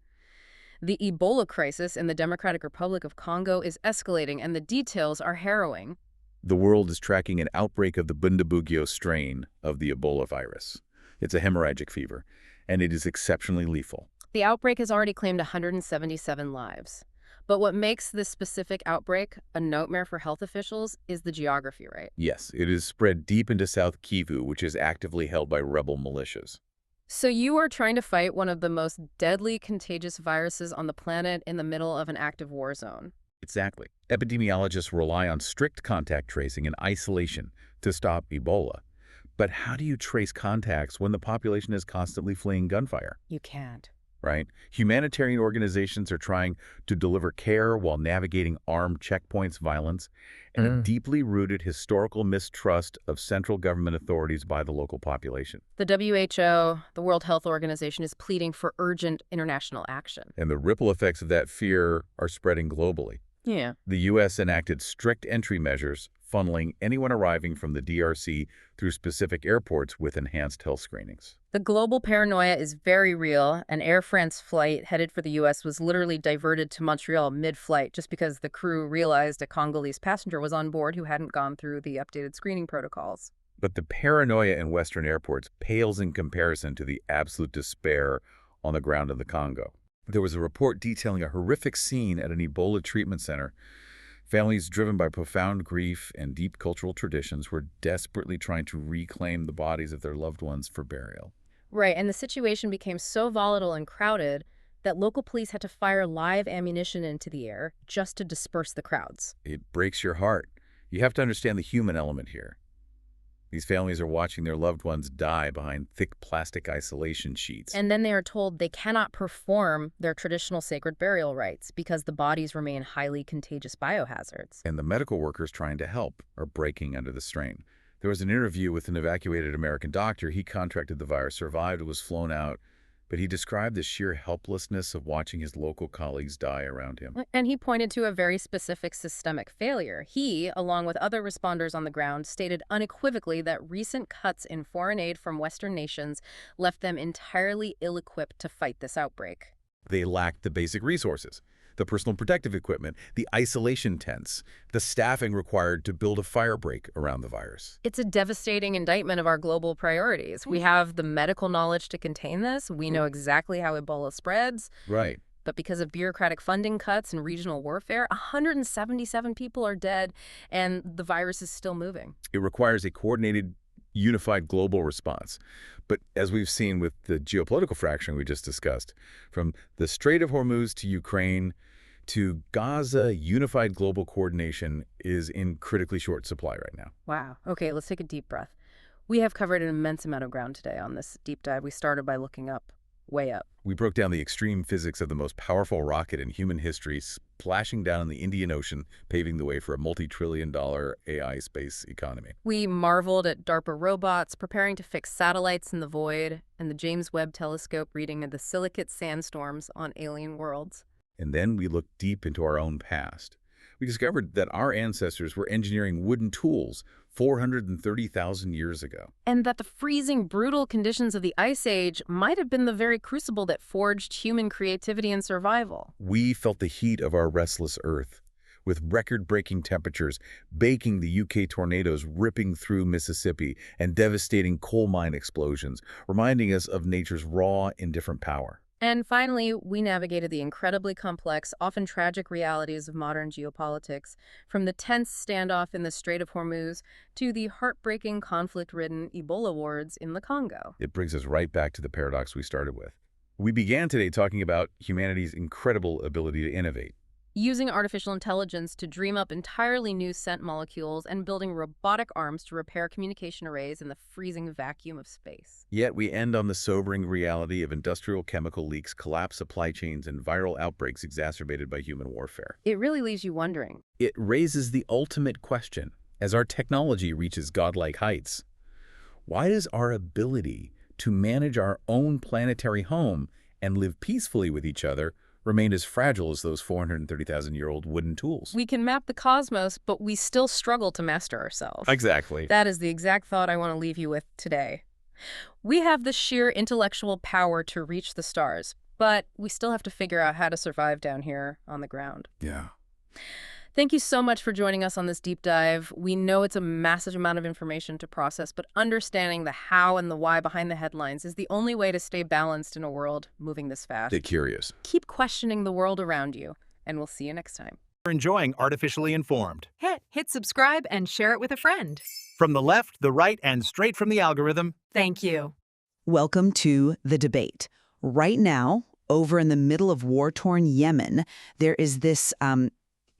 The Ebola crisis in the Democratic Republic of Congo is escalating, and the details are harrowing. The world is tracking an outbreak of the Bundibugyo strain of the Ebola virus. It's a hemorrhagic fever, and it is exceptionally lethal. The outbreak has already claimed 177 lives. But what makes this specific outbreak a nightmare for health officials is the geography, right? Yes, it is spread deep into South Kivu, which is actively held by rebel militias. So you are trying to fight one of the most deadly contagious viruses on the planet in the middle of an active war zone. Exactly. Epidemiologists rely on strict contact tracing and isolation to stop Ebola. But how do you trace contacts when the population is constantly fleeing gunfire? You can't. Right? Humanitarian organizations are trying to deliver care while navigating armed checkpoints, violence, and a deeply rooted historical mistrust of central government authorities by the local population. The WHO, the World Health Organization, is pleading for urgent international action. And the ripple effects of that fear are spreading globally. Yeah. The U.S. enacted strict entry measures, funneling anyone arriving from the DRC through specific airports with enhanced health screenings. The global paranoia is very real. An Air France flight headed for the U.S. was literally diverted to Montreal mid-flight just because the crew realized a Congolese passenger was on board who hadn't gone through the updated screening protocols. But the paranoia in Western airports pales in comparison to the absolute despair on the ground in the Congo. There was a report detailing a horrific scene at an Ebola treatment center. Families driven by profound grief and deep cultural traditions were desperately trying to reclaim the bodies of their loved ones for burial. Right, and the situation became so volatile and crowded that local police had to fire live ammunition into the air just to disperse the crowds. It breaks your heart. You have to understand the human element here. These families are watching their loved ones die behind thick plastic isolation sheets. And then they are told they cannot perform their traditional sacred burial rites because the bodies remain highly contagious biohazards. And the medical workers trying to help are breaking under the strain. There was an interview with an evacuated American doctor. He contracted the virus, survived, was flown out, but he described the sheer helplessness of watching his local colleagues die around him. And he pointed to a very specific systemic failure. He, along with other responders on the ground, stated unequivocally that recent cuts in foreign aid from Western nations left them entirely ill-equipped to fight this outbreak. They lacked the basic resources, the personal protective equipment, the isolation tents, the staffing required to build a firebreak around the virus. It's a devastating indictment of our global priorities. We have the medical knowledge to contain this. We know exactly how Ebola spreads. Right. But because of bureaucratic funding cuts and regional warfare, 177 people are dead, and the virus is still moving. It requires a coordinated, unified global response. But as we've seen with the geopolitical fracturing we just discussed, from the Strait of Hormuz to Ukraine to Gaza, unified global coordination is in critically short supply right now. Wow. Okay, let's take a deep breath. We have covered an immense amount of ground today on this deep dive. We started by looking up, way up. We broke down the extreme physics of the most powerful rocket in human history, splashing down in the Indian Ocean, paving the way for a multi-trillion-dollar AI space economy. We marveled at DARPA robots preparing to fix satellites in the void, and the James Webb Telescope reading of the silicate sandstorms on alien worlds. And then we looked deep into our own past. We discovered that our ancestors were engineering wooden tools 430,000 years ago. And that the freezing, brutal conditions of the Ice Age might have been the very crucible that forged human creativity and survival. We felt the heat of our restless Earth, with record-breaking temperatures baking the UK tornadoes ripping through Mississippi and devastating coal mine explosions, reminding us of nature's raw, indifferent power. And finally, we navigated the incredibly complex, often tragic realities of modern geopolitics, from the tense standoff in the Strait of Hormuz to the heartbreaking, conflict-ridden Ebola wars in the Congo. It brings us right back to the paradox we started with. We began today talking about humanity's incredible ability to innovate. Using artificial intelligence to dream up entirely new scent molecules and building robotic arms to repair communication arrays in the freezing vacuum of space. Yet we end on the sobering reality of industrial chemical leaks, collapsed supply chains, and viral outbreaks exacerbated by human warfare. It really leaves you wondering. It raises the ultimate question, as our technology reaches godlike heights. Why does our ability to manage our own planetary home and live peacefully with each other remain as fragile as those 430,000-year-old wooden tools? We can map the cosmos, but we still struggle to master ourselves. Exactly. That is the exact thought I want to leave you with today. We have the sheer intellectual power to reach the stars, but we still have to figure out how to survive down here on the ground. Yeah. Thank you so much for joining us on this deep dive. We know it's a massive amount of information to process, but understanding the how and the why behind the headlines is the only way to stay balanced in a world moving this fast. Stay curious. Keep questioning the world around you, and we'll see you next time. For enjoying Artificially Informed. Hit subscribe and share it with a friend. From the left, the right, and straight from the algorithm. Thank you. Welcome to The Debate. Right now, over in the middle of war-torn Yemen, there is this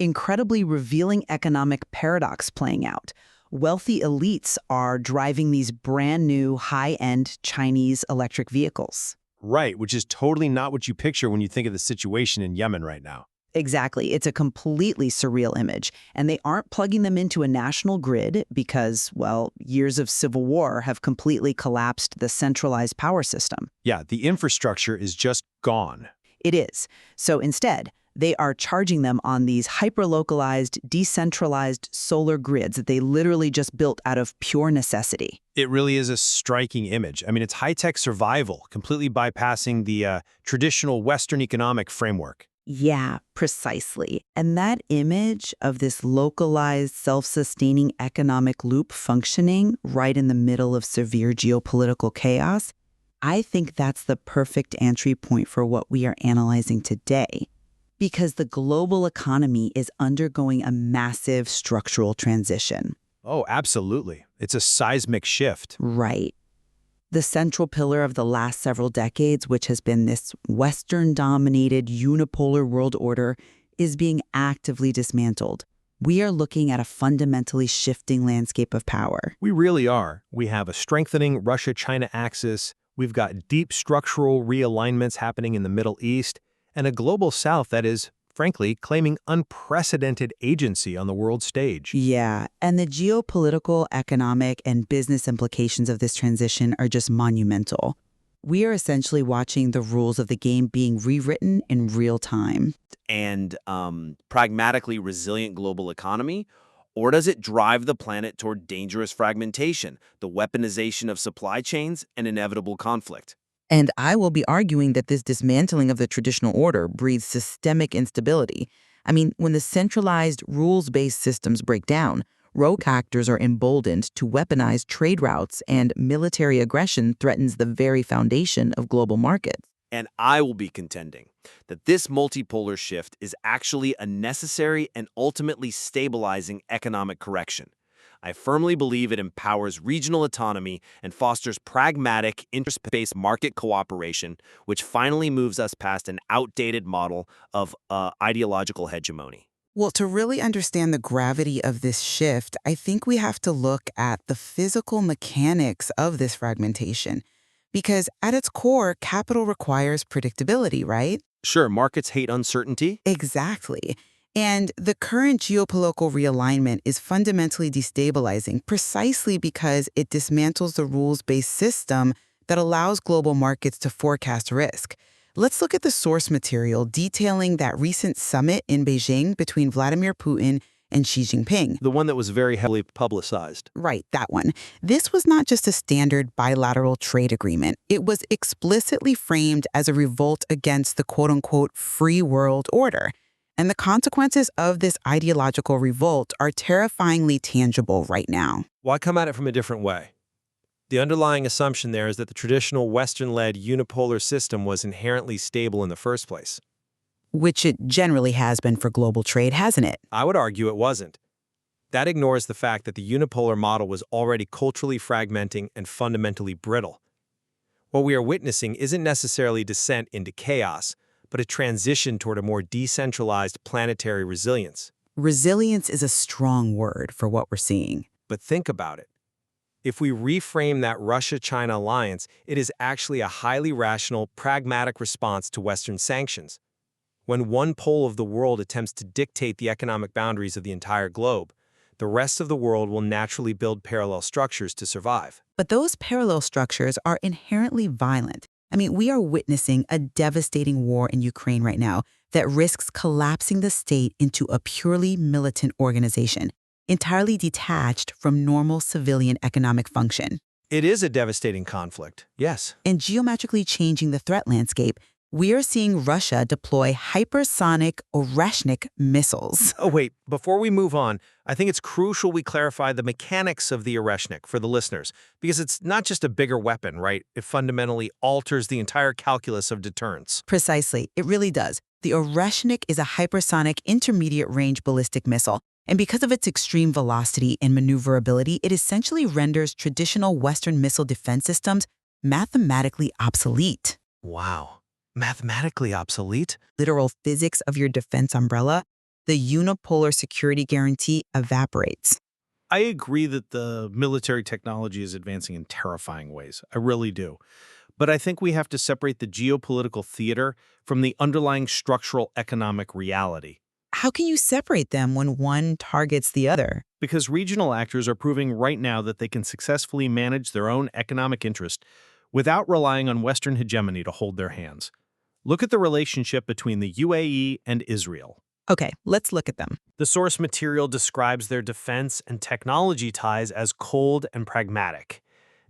incredibly revealing economic paradox playing out. Wealthy elites are driving these brand new high-end Chinese electric vehicles. Right, which is totally not what you picture when you think of the situation in Yemen right now. Exactly. It's a completely surreal image. And they aren't plugging them into a national grid because, well, years of civil war have completely collapsed the centralized power system. Yeah, the infrastructure is just gone. It is. So instead, they are charging them on these hyper-localized, decentralized solar grids that they literally just built out of pure necessity. It really is a striking image. I mean, it's high-tech survival, completely bypassing the traditional Western economic framework. Yeah, precisely. And that image of this localized, self-sustaining economic loop functioning right in the middle of severe geopolitical chaos, I think that's the perfect entry point for what we are analyzing today. Because the global economy is undergoing a massive structural transition. Oh, absolutely. It's a seismic shift. Right. The central pillar of the last several decades, which has been this Western-dominated unipolar world order, is being actively dismantled. We are looking at a fundamentally shifting landscape of power. We really are. We have a strengthening Russia-China axis, we've got deep structural realignments happening in the Middle East, and a global south that is, frankly, claiming unprecedented agency on the world stage. Yeah, and the geopolitical, economic, and business implications of this transition are just monumental. We are essentially watching the rules of the game being rewritten in real time. And pragmatically resilient global economy? Or does it drive the planet toward dangerous fragmentation, the weaponization of supply chains, and inevitable conflict? And I will be arguing that this dismantling of the traditional order breeds systemic instability. I mean, when the centralized, rules-based systems break down, rogue actors are emboldened to weaponize trade routes, and military aggression threatens the very foundation of global markets. And I will be contending that this multipolar shift is actually a necessary and ultimately stabilizing economic correction. I firmly believe it empowers regional autonomy and fosters pragmatic, interest-based market cooperation, which finally moves us past an outdated model of ideological hegemony. Well, to really understand the gravity of this shift, I think we have to look at the physical mechanics of this fragmentation. Because at its core, capital requires predictability, right? Sure, markets hate uncertainty. Exactly. And the current geopolitical realignment is fundamentally destabilizing precisely because it dismantles the rules-based system that allows global markets to forecast risk. Let's look at the source material detailing that recent summit in Beijing between Vladimir Putin and Xi Jinping. The one that was very heavily publicized. Right, that one. This was not just a standard bilateral trade agreement. It was explicitly framed as a revolt against the quote-unquote free world order. And the consequences of this ideological revolt are terrifyingly tangible right now. Why come at it from a different way? The underlying assumption there is that the traditional Western-led unipolar system was inherently stable in the first place. Which it generally has been for global trade, hasn't it? I would argue it wasn't. That ignores the fact that the unipolar model was already culturally fragmenting and fundamentally brittle. What we are witnessing isn't necessarily descent into chaos, but a transition toward a more decentralized planetary resilience. Resilience is a strong word for what we're seeing. But think about it. If we reframe that Russia-China alliance, it is actually a highly rational, pragmatic response to Western sanctions. When one pole of the world attempts to dictate the economic boundaries of the entire globe, the rest of the world will naturally build parallel structures to survive. But those parallel structures are inherently violent. I mean, we are witnessing a devastating war in Ukraine right now that risks collapsing the state into a purely militant organization, entirely detached from normal civilian economic function. It is a devastating conflict, yes. And geometrically changing the threat landscape, we are seeing Russia deploy hypersonic Oreshnik missiles. Oh, wait, before we move on, I think it's crucial we clarify the mechanics of the Oreshnik for the listeners, because it's not just a bigger weapon, right? It fundamentally alters the entire calculus of deterrence. Precisely, it really does. The Oreshnik is a hypersonic intermediate-range ballistic missile, and because of its extreme velocity and maneuverability, it essentially renders traditional Western missile defense systems mathematically obsolete. Wow. Mathematically obsolete? Literal physics of your defense umbrella, the unipolar security guarantee evaporates. I agree that the military technology is advancing in terrifying ways. I really do. But I think we have to separate the geopolitical theater from the underlying structural economic reality. How can you separate them when one targets the other? Because regional actors are proving right now that they can successfully manage their own economic interest without relying on Western hegemony to hold their hands. Look at the relationship between the UAE and Israel. Okay, let's look at them. The source material describes their defense and technology ties as cold and pragmatic.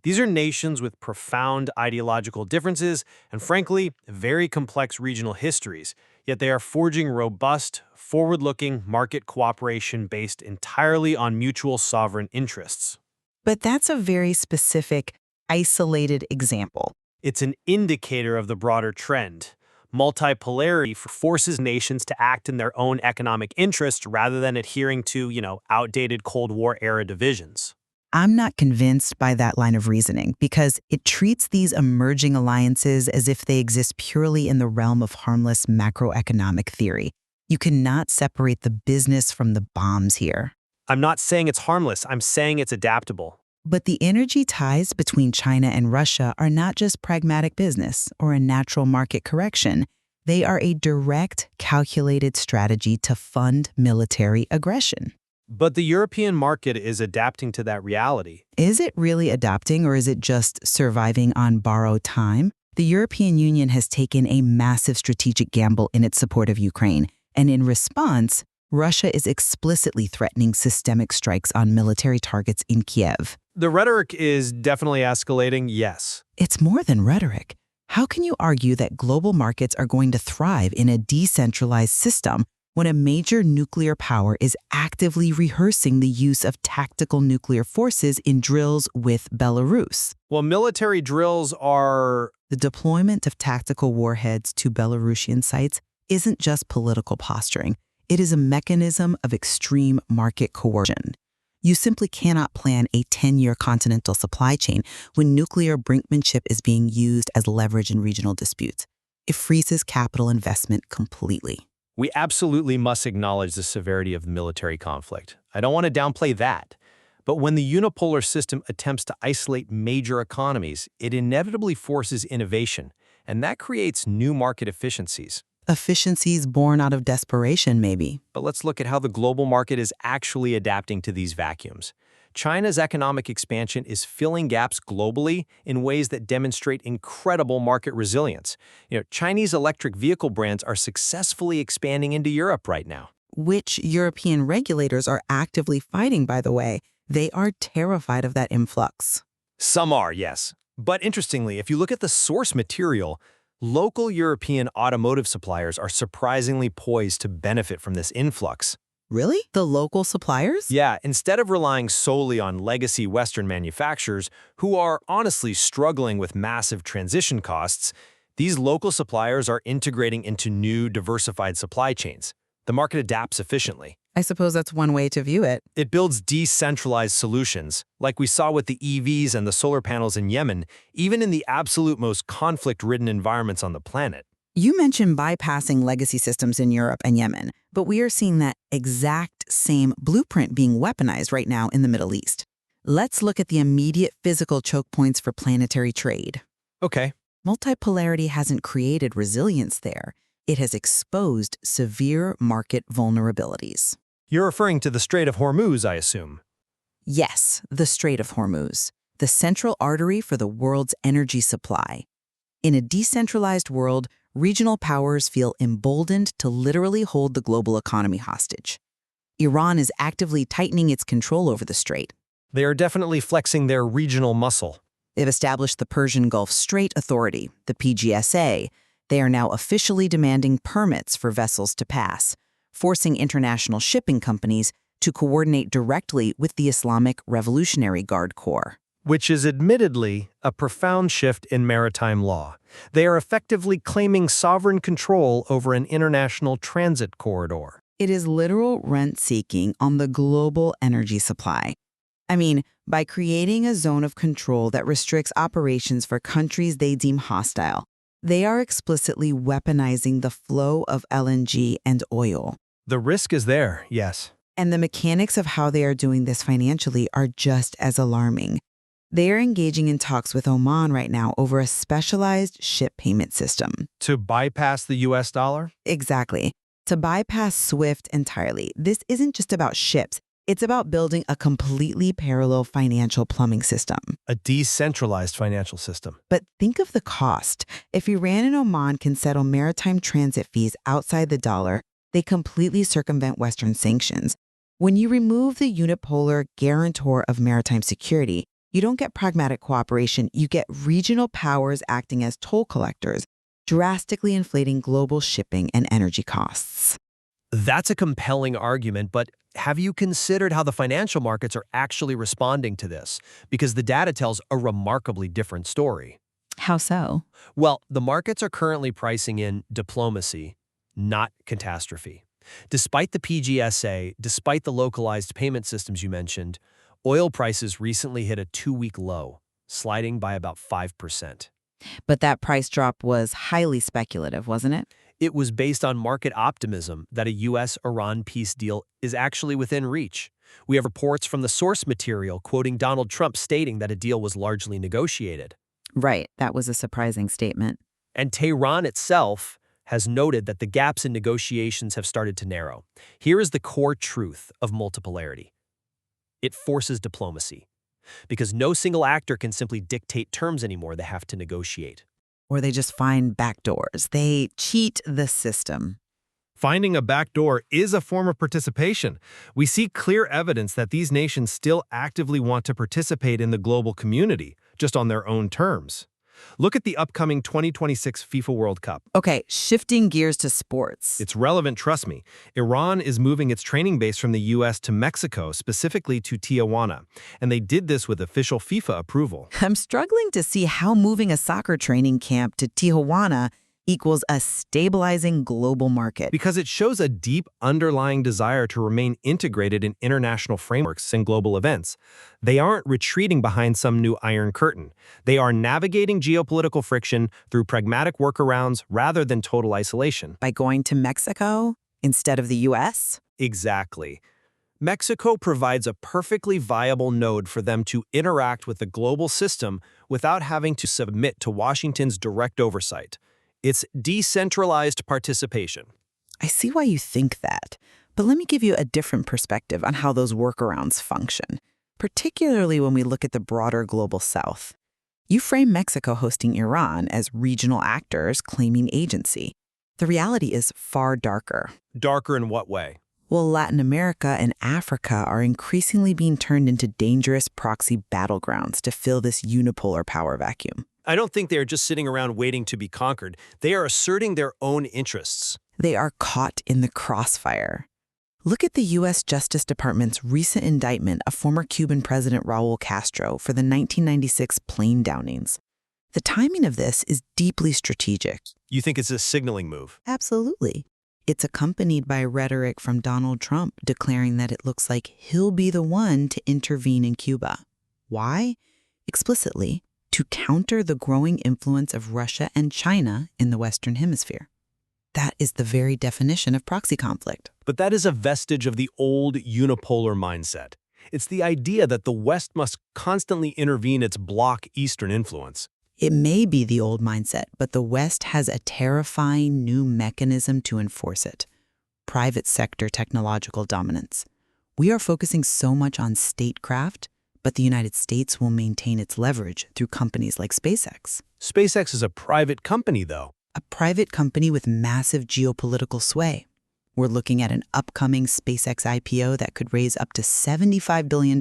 These are nations with profound ideological differences and, frankly, very complex regional histories, yet they are forging robust, forward-looking market cooperation based entirely on mutual sovereign interests. But that's a very specific, isolated example. It's an indicator of the broader trend. Multipolarity forces nations to act in their own economic interest rather than adhering to, outdated Cold War-era divisions. I'm not convinced by that line of reasoning because it treats these emerging alliances as if they exist purely in the realm of harmless macroeconomic theory. You cannot separate the business from the bombs here. I'm not saying it's harmless. I'm saying it's adaptable. But the energy ties between China and Russia are not just pragmatic business or a natural market correction. They are a direct, calculated strategy to fund military aggression. But the European market is adapting to that reality. Is it really adapting, or is it just surviving on borrowed time? The European Union has taken a massive strategic gamble in its support of Ukraine, and in response, Russia is explicitly threatening systemic strikes on military targets in Kiev. The rhetoric is definitely escalating, yes. It's more than rhetoric. How can you argue that global markets are going to thrive in a decentralized system when a major nuclear power is actively rehearsing the use of tactical nuclear forces in drills with Belarus? Well, military drills are... The deployment of tactical warheads to Belarusian sites isn't just political posturing. It is a mechanism of extreme market coercion. You simply cannot plan a 10-year continental supply chain when nuclear brinkmanship is being used as leverage in regional disputes. It freezes capital investment completely. We absolutely must acknowledge the severity of military conflict. I don't want to downplay that. But when the unipolar system attempts to isolate major economies, it inevitably forces innovation, and that creates new market efficiencies. Efficiencies born out of desperation, maybe. But let's look at how the global market is actually adapting to these vacuums. China's economic expansion is filling gaps globally in ways that demonstrate incredible market resilience. Chinese electric vehicle brands are successfully expanding into Europe right now. Which European regulators are actively fighting, by the way. They are terrified of that influx. Some are, yes. But interestingly, if you look at the source material, local European automotive suppliers are surprisingly poised to benefit from this influx. Really? The local suppliers? Yeah, instead of relying solely on legacy Western manufacturers who are honestly struggling with massive transition costs, these local suppliers are integrating into new diversified supply chains. The market adapts efficiently. I suppose that's one way to view it. It builds decentralized solutions, like we saw with the EVs and the solar panels in Yemen, even in the absolute most conflict-ridden environments on the planet. You mentioned bypassing legacy systems in Europe and Yemen, but we are seeing that exact same blueprint being weaponized right now in the Middle East. Let's look at the immediate physical choke points for planetary trade. Okay. Multipolarity hasn't created resilience there. It has exposed severe market vulnerabilities. You're referring to the Strait of Hormuz, I assume. Yes, the Strait of Hormuz, the central artery for the world's energy supply. In a decentralized world, regional powers feel emboldened to literally hold the global economy hostage. Iran is actively tightening its control over the strait. They are definitely flexing their regional muscle. They've established the Persian Gulf Strait Authority, the PGSA. They are now officially demanding permits for vessels to pass, forcing international shipping companies to coordinate directly with the Islamic Revolutionary Guard Corps. Which is admittedly a profound shift in maritime law. They are effectively claiming sovereign control over an international transit corridor. It is literal rent-seeking on the global energy supply. I mean, by creating a zone of control that restricts operations for countries they deem hostile, they are explicitly weaponizing the flow of LNG and oil. The risk is there, yes. And the mechanics of how they are doing this financially are just as alarming. They are engaging in talks with Oman right now over a specialized ship payment system. To bypass the US dollar? Exactly. To bypass SWIFT entirely. This isn't just about ships. It's about building a completely parallel financial plumbing system. A decentralized financial system. But think of the cost. If Iran and Oman can settle maritime transit fees outside the dollar, they completely circumvent Western sanctions. When you remove the unipolar guarantor of maritime security, you don't get pragmatic cooperation, you get regional powers acting as toll collectors, drastically inflating global shipping and energy costs. That's a compelling argument, but have you considered how the financial markets are actually responding to this? Because the data tells a remarkably different story. How so? Well, the markets are currently pricing in diplomacy, not catastrophe. Despite the PGSA, despite the localized payment systems you mentioned, oil prices recently hit a 2-week low, sliding by about 5%. But that price drop was highly speculative, wasn't it? It was based on market optimism that a U.S.-Iran peace deal is actually within reach. We have reports from the source material quoting Donald Trump stating that a deal was largely negotiated. Right, that was a surprising statement. And Tehran itself has noted that the gaps in negotiations have started to narrow. Here is the core truth of multipolarity. It forces diplomacy, because no single actor can simply dictate terms anymore. They have to negotiate. Or they just find backdoors. They cheat the system. Finding a backdoor is a form of participation. We see clear evidence that these nations still actively want to participate in the global community, just on their own terms. Look at the upcoming 2026 FIFA World Cup. Okay, shifting gears to sports. It's relevant, trust me. Iran is moving its training base from the U.S. to Mexico, specifically to Tijuana. And they did this with official FIFA approval. I'm struggling to see how moving a soccer training camp to Tijuana equals a stabilizing global market. Because it shows a deep underlying desire to remain integrated in international frameworks and global events. They aren't retreating behind some new iron curtain. They are navigating geopolitical friction through pragmatic workarounds rather than total isolation. By going to Mexico instead of the U.S.? Exactly. Mexico provides a perfectly viable node for them to interact with the global system without having to submit to Washington's direct oversight. It's decentralized participation. I see why you think that, but let me give you a different perspective on how those workarounds function, particularly when we look at the broader global south. You frame Mexico hosting Iran as regional actors claiming agency. The reality is far darker. Darker in what way? Well, Latin America and Africa are increasingly being turned into dangerous proxy battlegrounds to fill this unipolar power vacuum. I don't think they are just sitting around waiting to be conquered. They are asserting their own interests. They are caught in the crossfire. Look at the U.S. Justice Department's recent indictment of former Cuban President Raul Castro for the 1996 plane downings. The timing of this is deeply strategic. You think it's a signaling move? Absolutely. It's accompanied by rhetoric from Donald Trump declaring that it looks like he'll be the one to intervene in Cuba. Why? Explicitly, to counter the growing influence of Russia and China in the Western Hemisphere. That is the very definition of proxy conflict. But that is a vestige of the old unipolar mindset. It's the idea that the West must constantly intervene its bloc Eastern influence. It may be the old mindset, but the West has a terrifying new mechanism to enforce it: private sector technological dominance. We are focusing so much on statecraft, but the United States will maintain its leverage through companies like SpaceX. SpaceX is a private company, though. A private company with massive geopolitical sway. We're looking at an upcoming SpaceX IPO that could raise up to $75 billion,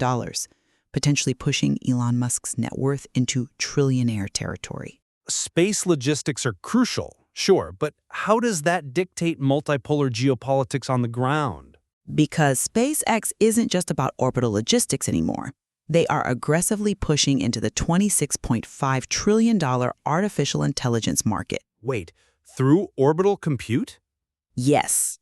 potentially pushing Elon Musk's net worth into trillionaire territory. Space logistics are crucial, sure, but how does that dictate multipolar geopolitics on the ground? Because SpaceX isn't just about orbital logistics anymore. They are aggressively pushing into the $26.5 trillion artificial intelligence market. Wait, through orbital compute? Yes.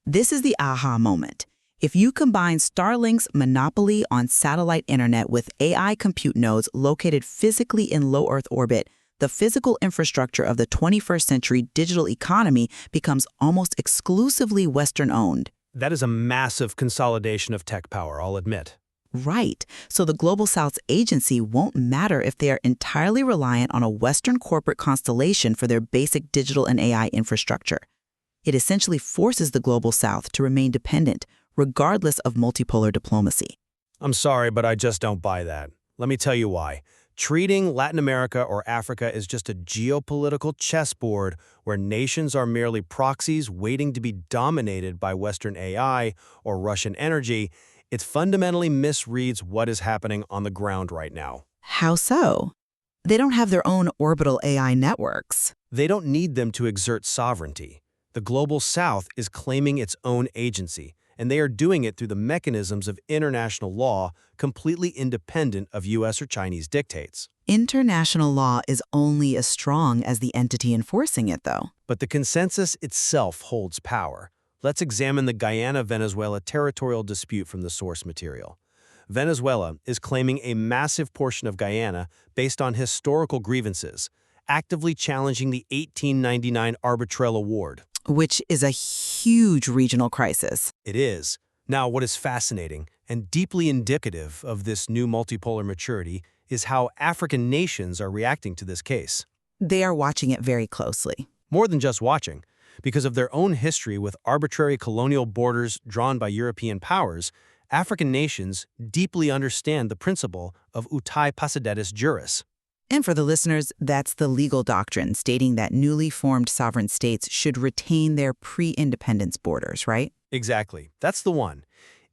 This is the aha moment. If you combine Starlink's monopoly on satellite internet with AI compute nodes located physically in low Earth orbit, the physical infrastructure of the 21st century digital economy becomes almost exclusively Western-owned. That is a massive consolidation of tech power, I'll admit. Right. So the Global South's agency won't matter if they are entirely reliant on a Western corporate constellation for their basic digital and AI infrastructure. It essentially forces the Global South to remain dependent, regardless of multipolar diplomacy. I'm sorry, but I just don't buy that. Let me tell you why. Treating Latin America or Africa as just a geopolitical chessboard where nations are merely proxies waiting to be dominated by Western AI or Russian energy, it fundamentally misreads what is happening on the ground right now. How so? They don't have their own orbital AI networks. They don't need them to exert sovereignty. The Global South is claiming its own agency, and they are doing it through the mechanisms of international law completely independent of U.S. or Chinese dictates. International law is only as strong as the entity enforcing it, though. But the consensus itself holds power. Let's examine the Guyana-Venezuela territorial dispute from the source material. Venezuela is claiming a massive portion of Guyana based on historical grievances, actively challenging the 1899 arbitral award. which is a huge regional crisis. It is. Now, what is fascinating and deeply indicative of this new multipolar maturity is how African nations are reacting to this case. They are watching it very closely. More than just watching. Because of their own history with arbitrary colonial borders drawn by European powers, African nations deeply understand the principle of utai possidetis juris. And for the listeners, that's the legal doctrine stating that newly formed sovereign states should retain their pre-independence borders, right? Exactly. That's the one.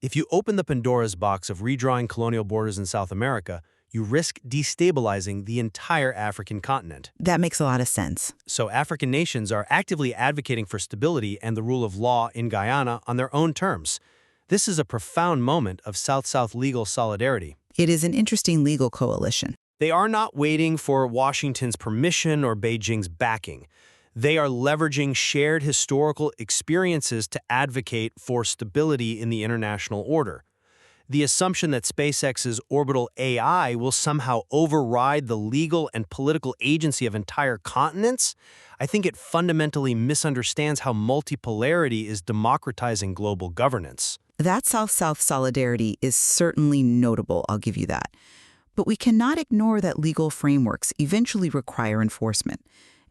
If you open the Pandora's box of redrawing colonial borders in South America, you risk destabilizing the entire African continent. That makes a lot of sense. So African nations are actively advocating for stability and the rule of law in Guyana on their own terms. This is a profound moment of South-South legal solidarity. It is an interesting legal coalition. They are not waiting for Washington's permission or Beijing's backing. They are leveraging shared historical experiences to advocate for stability in the international order. The assumption that SpaceX's orbital AI will somehow override the legal and political agency of entire continents, I think it fundamentally misunderstands how multipolarity is democratizing global governance. That South-South solidarity is certainly notable, I'll give you that. But we cannot ignore that legal frameworks eventually require enforcement.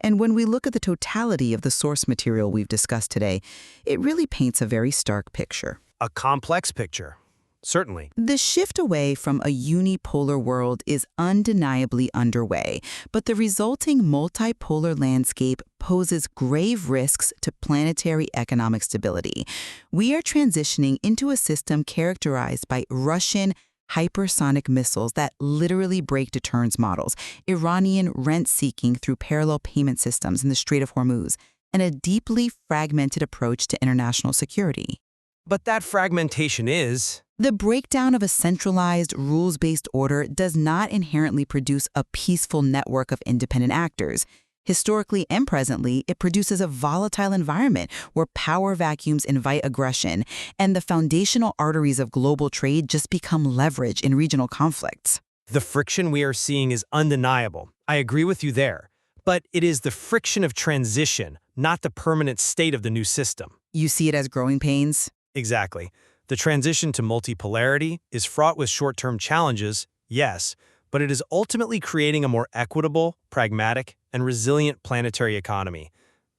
And when we look at the totality of the source material we've discussed today, it really paints a very stark picture. A complex picture. Certainly. The shift away from a unipolar world is undeniably underway, but the resulting multipolar landscape poses grave risks to planetary economic stability. We are transitioning into a system characterized by Russian hypersonic missiles that literally break deterrence models, Iranian rent-seeking through parallel payment systems in the Strait of Hormuz, and a deeply fragmented approach to international security. But that fragmentation is... The breakdown of a centralized, rules-based order does not inherently produce a peaceful network of independent actors. Historically and presently, it produces a volatile environment where power vacuums invite aggression, and the foundational arteries of global trade just become leverage in regional conflicts. The friction we are seeing is undeniable. I agree with you there. But it is the friction of transition, not the permanent state of the new system. You see it as growing pains? Exactly. The transition to multipolarity is fraught with short-term challenges, yes, but it is ultimately creating a more equitable, pragmatic, and resilient planetary economy.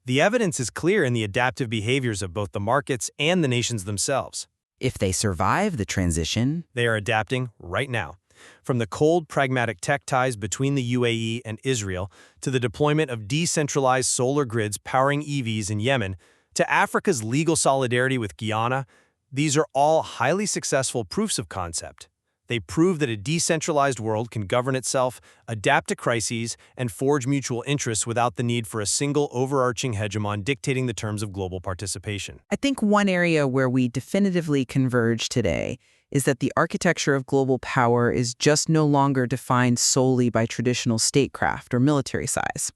The evidence is clear in the adaptive behaviors of both the markets and the nations themselves. If they survive the transition, They are adapting right now. From the cold, pragmatic tech ties between the UAE and Israel to the deployment of decentralized solar grids powering EVs in Yemen to Africa's legal solidarity with Guyana, these are all highly successful proofs of concept. They prove that a decentralized world can govern itself, adapt to crises, and forge mutual interests without the need for a single overarching hegemon dictating the terms of global participation. I think one area where we definitively converge today is that the architecture of global power is just no longer defined solely by traditional statecraft or military size.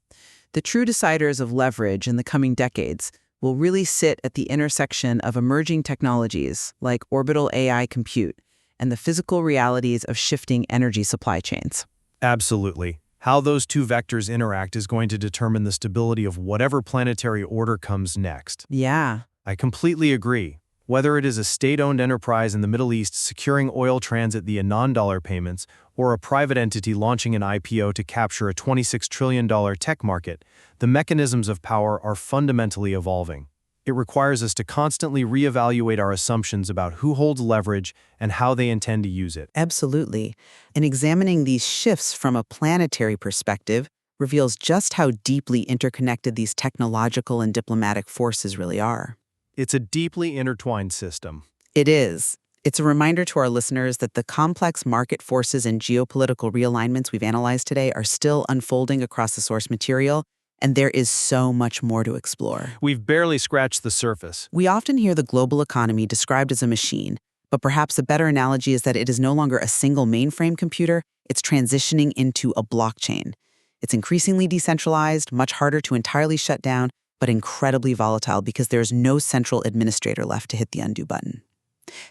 The true deciders of leverage in the coming decades will really sit at the intersection of emerging technologies like orbital AI compute and the physical realities of shifting energy supply chains. Absolutely. How those two vectors interact is going to determine the stability of whatever planetary order comes next. Yeah. I completely agree. Whether it is a state-owned enterprise in the Middle East securing oil transit via non-dollar payments, or a private entity launching an IPO to capture a $26 trillion tech market, the mechanisms of power are fundamentally evolving. It requires us to constantly reevaluate our assumptions about who holds leverage and how they intend to use it. Absolutely. And examining these shifts from a planetary perspective reveals just how deeply interconnected these technological and diplomatic forces really are. It's a deeply intertwined system. It is. It's a reminder to our listeners that the complex market forces and geopolitical realignments we've analyzed today are still unfolding across the source material, and there is so much more to explore. We've barely scratched the surface. We often hear the global economy described as a machine, but perhaps a better analogy is that it is no longer a single mainframe computer, it's transitioning into a blockchain. It's increasingly decentralized, much harder to entirely shut down, but incredibly volatile because there's no central administrator left to hit the undo button.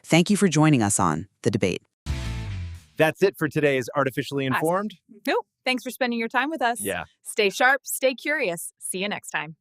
Thank you for joining us on The Debate. That's it for today's Artificially Informed. Nope. Thanks for spending your time with us. Yeah. Stay sharp, stay curious. See you next time.